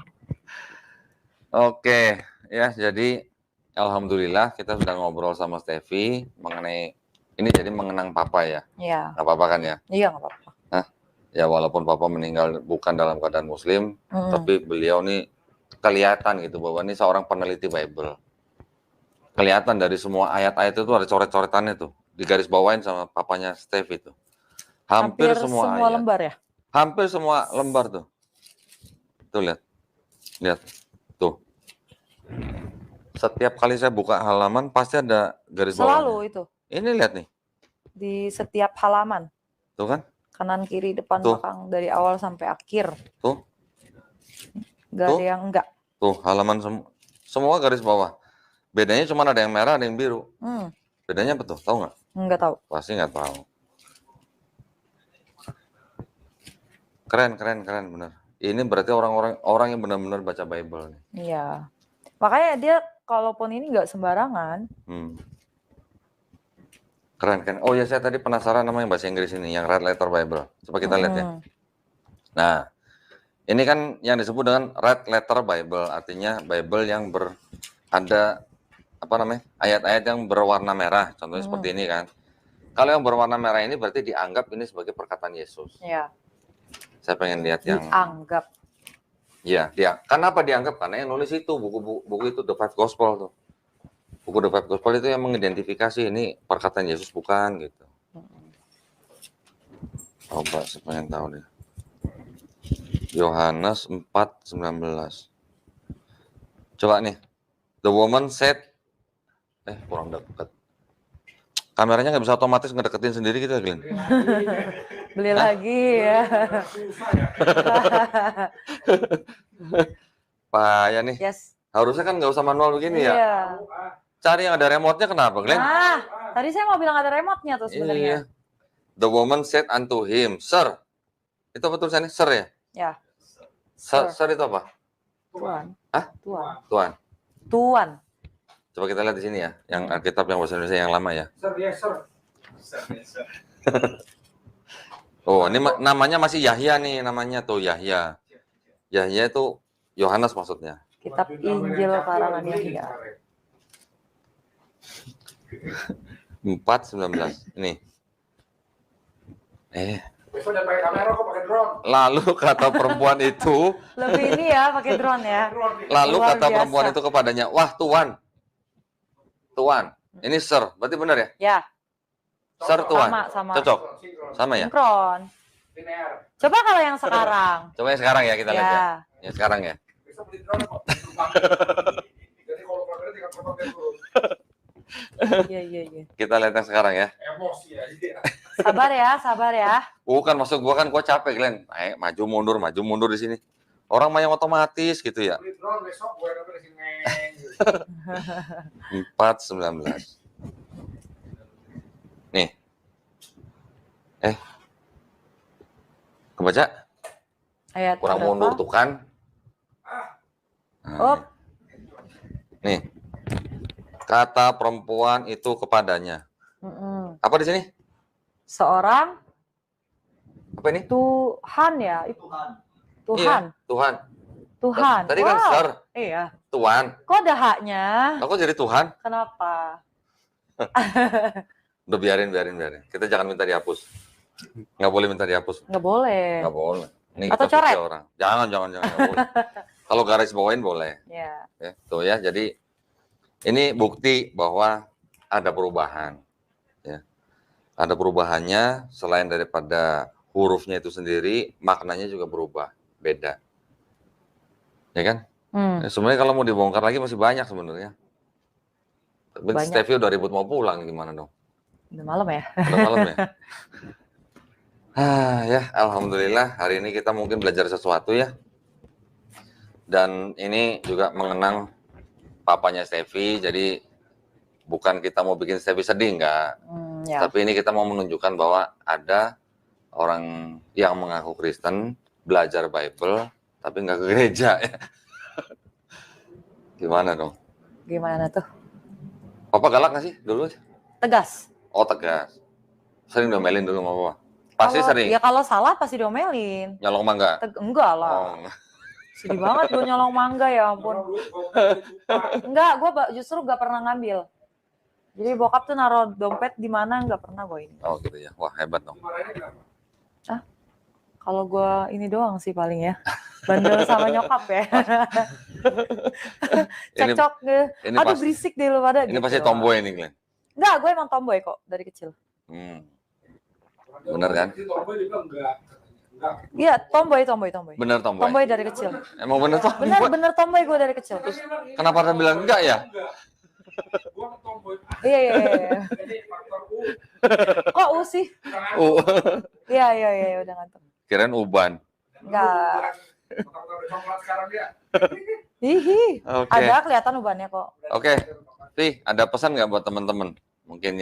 Oke, ya jadi alhamdulillah kita sudah ngobrol sama Steffi mengenai ini, jadi mengenang papa ya. Iya. Nggak apa-apa kan ya? Iya nggak apa-apa. Ya walaupun papa meninggal bukan dalam keadaan muslim, tapi beliau nih kelihatan gitu bahwa ini seorang peneliti Bible. Kelihatan dari semua ayat-ayat itu ada coret-coretannya tuh, digaris bawain sama papanya Steffi itu. Hampir semua ayat. Lembar ya? Hampir semua lembar tuh. Tuh lihat. Tuh. Setiap kali saya buka halaman pasti ada garis bawahnya. Selalu itu. Ini lihat nih. Di setiap halaman. Tuh kan? Kanan, kiri, depan, Tuh. belakang. Dari awal sampai akhir. Tuh. Nggak Tuh. ada yang enggak. Tuh, halaman semua garis bawah. Bedanya cuma ada yang merah, ada yang biru. Bedanya apa tuh? Tahu nggak? Nggak tahu. Pasti nggak tahu. Keren benar. Ini berarti orang yang benar-benar baca Bible nih. Iya. Makanya dia kalaupun ini nggak sembarangan. Keren. Oh ya, saya tadi penasaran nama yang bahasa Inggris ini, yang Red Letter Bible. Coba kita lihat ya. Nah, ini kan yang disebut dengan Red Letter Bible, artinya Bible yang ada apa namanya, ayat-ayat yang berwarna merah, contohnya seperti ini kan. Kalau yang berwarna merah ini berarti dianggap ini sebagai perkataan Yesus. Iya. Saya pengen lihat yang dianggap. Iya, kenapa dianggap? Karena yang nulis itu buku itu The Five Gospel tuh. Buku The Five Gospel itu yang mengidentifikasi ini perkataan Yesus bukan gitu. Coba saya pengen tahu deh. Yohanes 4:19. Coba nih. The woman said, kurang dekat. Kameranya nggak bisa otomatis ngedeketin sendiri gitu, Glenn. Beli lagi ya. Payah nih. Yes. Harusnya kan nggak usah manual begini ya. Iya. Cari yang ada remote-nya kenapa, Glenn? Tadi saya mau bilang ada remote-nya tuh sebenarnya. Iya. The woman said unto him, Sir. Itu apa tulisannya? Sir ya? Ya. Sir itu apa? Tuan. Hah? Tuan. Coba kita lihat di sini ya, yang Alkitab yang bahasa Indonesia yang lama ya. Sir. Oh, ini namanya masih Yahya nih, namanya tuh Yahya. Yahya itu Yohanes maksudnya. Kitab Injil karangan Yahya. 4:19. Ini. Besok udah pakai kamera kok, pakai drone. Lalu kata perempuan itu. Lebih ini ya, pakai drone ya. Lalu Luar kata biasa. perempuan itu kepadanya, wah Tuan, ini Sir, berarti benar ya? Ya. Sir Tuan, Sama. cocok, sama ya? Sinkron. Linear. Coba kalau yang sekarang. Coba yang sekarang ya kita lihat ya. Ya. Yang sekarang ya. Besok beli drone kok. Jadi kalau kamera tinggal pakai turun. Iya. Kita lihat yang sekarang ya. Emosi aja. Sabar ya. Bukan maksud gua kan, gua capek Glenn. Maju mundur di sini. Orang main otomatis gitu ya. Beli drone besok gue ada di sini. 4:19. Nih. Kebaca? Ayat Kurang berapa? mundur tuh kan. Oh, Nih. Kata perempuan itu kepadanya. Apa di sini? seorang Apa ini? Tuhan ya. Tuhan. Iya, Tuhan. Tadi kan Wow. Sir, Iya. Tuan. Kok ada haknya? Aku jadi Tuhan. Kenapa? Udah biarin. Kita jangan minta dihapus. Nggak boleh minta dihapus. Nggak boleh. Nggak boleh. Ini Atau kita fiksi coret. orang. Jangan. Nggak boleh. Kalau garis bawain boleh. Ya. Tuh ya, jadi ini bukti bahwa ada perubahan. Ya. Ada perubahannya, selain daripada hurufnya itu sendiri, maknanya juga berubah, beda. Ya kan? Sebenarnya kalau mau dibongkar lagi masih banyak sebenarnya. Tapi Stevie udah ribut mau pulang, gimana dong? Udah malam ya? Udah malam ya? Ya, alhamdulillah hari ini kita mungkin belajar sesuatu ya. Dan ini juga mengenang papanya Stevie, jadi bukan kita mau bikin Stevie sedih, enggak. Ya. Tapi ini kita mau menunjukkan bahwa ada orang yang mengaku Kristen, belajar Bible, tapi nggak ke gereja ya. Gimana dong? Gimana tuh? Papa galak nggak sih dulu? Tegas. Oh tegas. Sering domelin dulu sama Papa? Pasti sering? Ya kalau salah pasti domelin. Nyolong mangga? Enggak lah. Sedih banget gue nyolong mangga, ya ampun. Enggak, gue justru gak pernah ngambil. Jadi bokap tuh naruh dompet di mana nggak pernah gue ini. Oh gitu ya, wah hebat dong. Kalau gue ini doang sih paling ya. Bandel sama nyokap ya. Cekcok deh. Aduh berisik deh lu pada. Ini gitu. pasti tomboy nih, Glenn. Enggak, gue emang tomboy kok dari kecil. Bener kan? Iya, tomboy. Bener tomboy. Tomboy dari kecil. Emang bener tomboy? Bener tomboy gue dari kecil. Kenapa Anda bilang enggak ya? Gua tomboy. Iya. Jadi faktor U. Kok U sih? Iya, udah ngantuk. Kirain uban. Enggak. Faktor coklat sekarang dia. Hihi. Oke. Ada kelihatan ubannya kok. Oke. Ti, ada pesan nggak buat teman-teman? Mungkin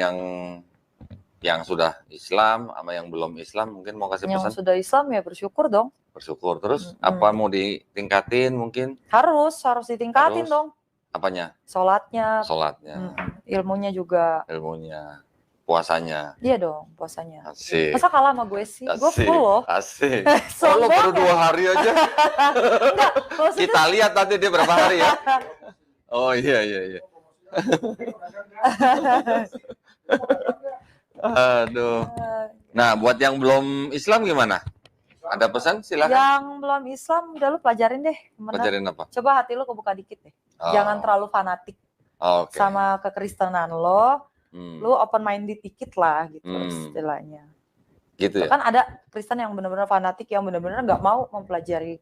yang sudah Islam sama yang belum Islam mungkin mau kasih pesan? Yang sudah Islam ya bersyukur dong. Bersyukur. Terus apa mau ditingkatin mungkin? Harus ditingkatin Harus. dong. Apanya? Sholatnya, Sholatnya, ilmunya juga. ilmunya, puasanya. Iya dong, puasanya. Asik. Masa kalah sama gue sih? Gue Asik. full loh. Asik. Sombong Oh, lo baru ya? 2 hari aja. Enggak, maksudnya Kita lihat nanti dia berapa hari ya. Oh iya. Aduh. Nah, buat yang belum Islam gimana? Ada pesan? Silakan. yang belum Islam udah lu pelajarin deh. Bener. Pelajarin apa? Coba hati lu kebuka dikit deh. Oh. Jangan terlalu fanatik Oke. sama kekristenan lo. Lu open minded dikit lah gitu istilahnya. Gitu ya. Kan ada Kristen yang benar-benar fanatik yang benar-benar nggak mau mempelajari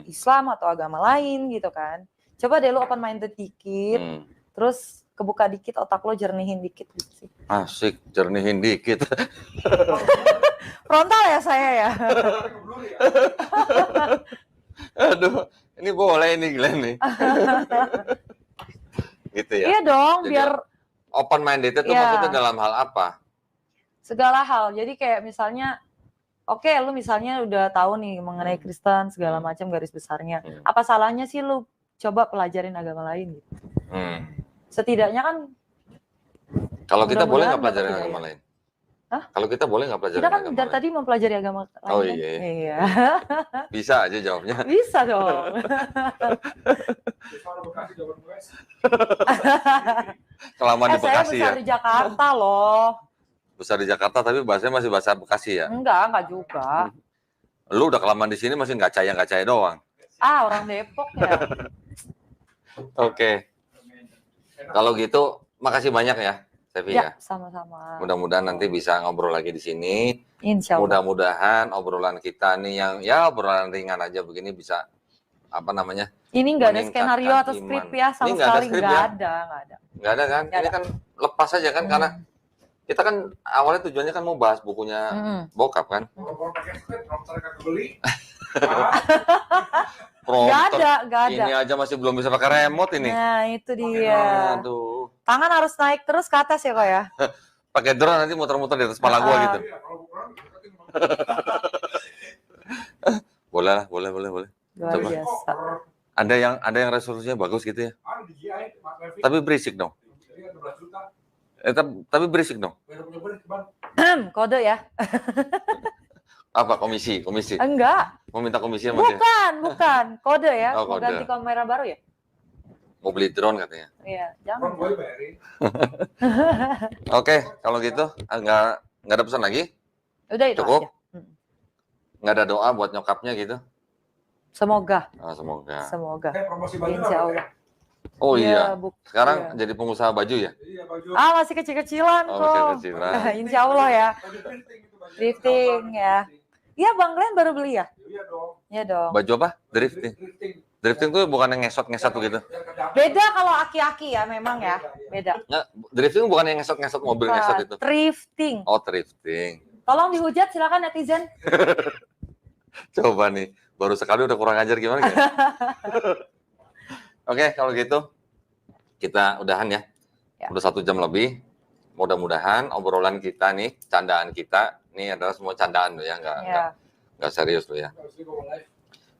Islam atau agama lain gitu kan. Coba deh lu open minded dikit, terus kebuka dikit otak lo, jernihin dikit gitu sih. Asik, jernihin dikit. Frontal ya saya ya. Aduh, ini boleh nih Glenn nih. Gitu ya. Iya dong, Jadi, biar open minded itu ya, maksudnya dalam hal apa? segala hal. Jadi kayak misalnya, oke, lu misalnya udah tahu nih mengenai Kristen segala macam garis besarnya. Apa salahnya sih lu coba pelajarin agama lain gitu? Setidaknya kan. Kalau kita boleh nggak mudah-mudahan pelajarin dapat agama hidayah. lain? Hah? Kalau kita boleh nggak pelajarin Kita kan agama dari lain? tadi mempelajari agama lain. Oh kan? iya. Iya. Bisa aja jawabnya. Bisa dong. Suara Bekasi Jawa West. Selama di Saya Bekasi ya. besar di Jakarta loh. Besar di Jakarta tapi bahasanya masih bahasa Bekasi ya. Enggak juga. Lu udah kelamaan di sini masih nggak caya doang. Ah, orang Depok ya. Oke. Kalau gitu, makasih banyak ya, Sevi ya. Sama-sama. Mudah-mudahan nanti bisa ngobrol lagi di sini. Insya Allah. Mudah-mudahan obrolan kita nih yang ya obrolan ringan aja begini bisa apa namanya? Ini nggak ada meningkatkan skenario atau iman. skrip ya sama Ini nggak ada sekali, skrip nggak ya? ada. Nggak ada kan? Nggak Ini ada. kan lepas aja kan karena kita kan awalnya tujuannya kan mau bahas bukunya bokap kan. Kalau pakai skrip, prompter kagak beli. Nggak ada. Ini aja masih belum bisa pakai remote ini. Nah, itu dia. Aduh. Tangan harus naik terus ke atas ya kok ya. Pakai drone nanti muter-muter di atas kepala gua gitu. Iya, kalau bukan, deketin Boleh. Luar Coba. biasa. Ada yang resolusinya bagus gitu ya. ada di GI, Mas Levi. Tapi berisik dong. Jadi kan 12 juta. Tapi berisik dong. Bayar punya berit, Bang. Kode ya? Apa komisi? Enggak. Mau minta komisi sama dia? Bukan. Kode ya. Oh, Mau kode. ganti kamera baru ya? Mau beli drone katanya. Iya, Bang, jangan. gue bayarin. Oke, kalau gitu nggak ada pesan lagi? Udah itu Cukup? aja. Nggak ada doa buat nyokapnya gitu? Semoga. Semoga. Promosi baju Insya apa Allah. ya? Oh iya. iya. Sekarang jadi pengusaha baju ya? Iya, baju. Masih kecil-kecilan Oh, kok. kecil-kecilan. Insya Allah ya. Baju thrifting itu baju. Thrifting, ya. Iya, Bang Glenn baru beli ya? Iya dong. Iya dong. Baju apa? Drifting. Drifting tuh bukan yang ngesot-ngesot begitu. Beda kalau aki-aki ya memang ya. Beda. Nggak, drifting bukan yang ngesot-ngesot mobil ngesot itu. Thrifting. Oh, drifting. Tolong dihujat silakan netizen. Coba nih, baru sekali udah kurang ajar gimana ya? Oke, kalau gitu kita udahan ya. Udah 1 jam lebih. Mudah-mudahan obrolan kita nih, candaan kita, ini adalah semua candaan loh ya, nggak serius loh ya.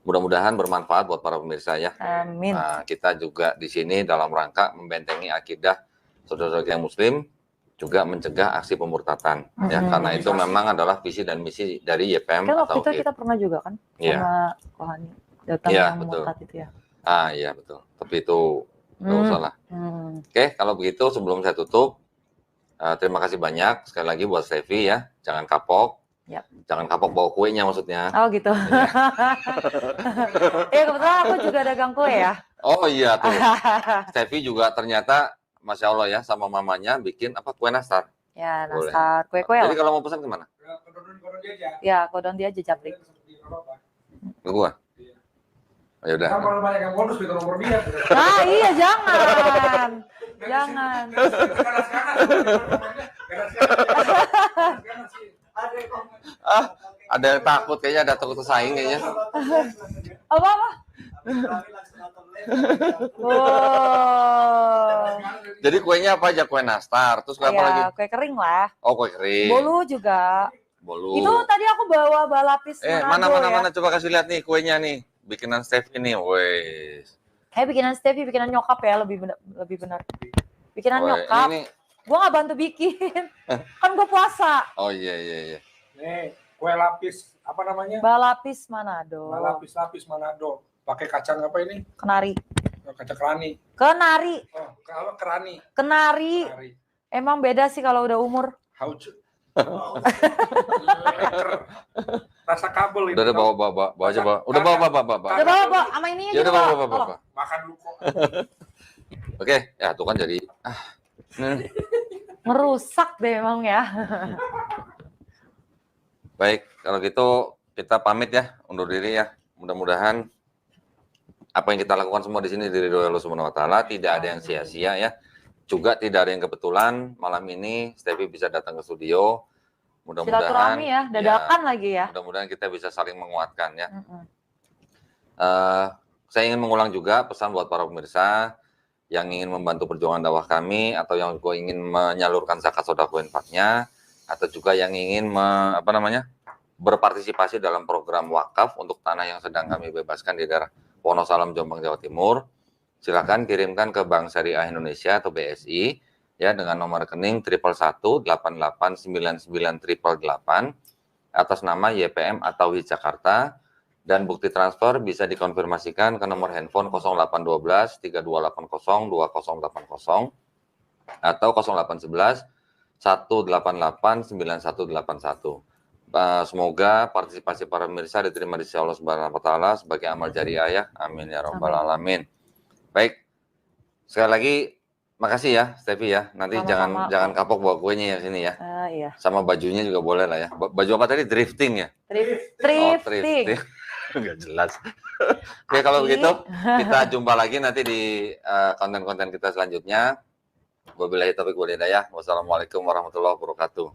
Mudah-mudahan bermanfaat buat para pemirsa ya. Amin. Nah, kita juga di sini dalam rangka membentengi akidah saudara-saudara yang Muslim, juga mencegah aksi pemurtatan ya, karena itu memang adalah visi dan misi dari YPM Kan atau waktu itu kita pernah juga kan sama Kohani datang Iya, yang betul. murtad itu ya. Iya betul, tapi itu nggak usah lah. Oke, kalau begitu sebelum saya tutup, terima kasih banyak sekali lagi buat Sevi ya, jangan kapok. Yap. Jangan kapok bawa kuenya maksudnya. Oh gitu. Kebetulan aku juga dagang kue ya. Oh iya tuh. Sevi juga ternyata Masya Allah ya sama mamanya bikin apa kue nastar. Ya Boleh. nastar kue-kue Jadi lah. kalau mau pesan kemana? Kodon dia aja. Ya kodon dia aja Japrik. apa-apa. Ke gua. Ya udah. Kan kalau banyak yang bonus minta nomor dia. Nah, iya jangan. Jangan. Ada yang takut kayaknya, ada takut saing kayaknya. Apa? Oh. Jadi kuenya apa aja? Kue nastar, terus apa lagi? Ya, kue kering lah. Oh, kue kering. Bolu juga. Bolu. Itu tadi aku bawa balapis Manado ya. Mana coba kasih lihat nih kuenya nih. Bikinan Steph ini, wes. Kayak bikinan Stevie, bikinan nyokap ya, lebih benar. Bikinan nyokap. Gua nggak bantu bikin. Kan gua puasa. Oh iya. Nih, kue lapis apa namanya? Balapis Manado. Lapis Manado. Pakai kacang apa ini? Kenari. Kacang kerani. Kenari. Oh, kalau kerani. Kenari. Emang beda sih kalau udah umur. Haucu. Rasa kabel itu. Udah bawa aja bawa. Udah bawa. Udah bawa sama ini aja. Ya udah bawa. Makan dulu kok. Oke, ya tuh kan jadi ngerusak deh emang ya. Baik, kalau gitu kita pamit ya, undur diri ya. Mudah-mudahan apa yang kita lakukan semua di sini diridhoi Allah Subhanahu wa taala, tidak ada yang sia-sia ya. Juga tidak ada yang kebetulan malam ini Stevie bisa datang ke studio. Mudah-mudahan silaturahmi ya, dadakan lagi ya. Mudah-mudahan kita bisa saling menguatkan ya. Saya ingin mengulang juga pesan buat para pemirsa yang ingin membantu perjuangan dakwah kami atau yang juga ingin menyalurkan zakat sedekah infaknya atau juga yang ingin berpartisipasi dalam program wakaf untuk tanah yang sedang kami bebaskan di daerah Wonosalam, Jombang, Jawa Timur. Silakan kirimkan ke Bank Syariah Indonesia atau BSI ya dengan nomor rekening 111889988 atas nama YPM atau Jakarta, dan bukti transfer bisa dikonfirmasikan ke nomor handphone 0812 3280 2080 atau 0811 188 9181. Semoga partisipasi para pemirsa diterima di sisi Allah Subhanahu wa taala sebagai amal jariah ya. Amin ya rabbal alamin. Baik. Sekali lagi makasih ya Stevie ya. Nanti jangan kapok bawa kuenya ya sini ya. Iya. Sama bajunya juga boleh lah ya. Baju apa tadi? Drifting ya? Drifting. Enggak jelas. Oke, kalau begitu kita jumpa lagi nanti di konten-konten kita selanjutnya. Wabillahi taufiq wal hidayah. Wassalamualaikum warahmatullahi wabarakatuh.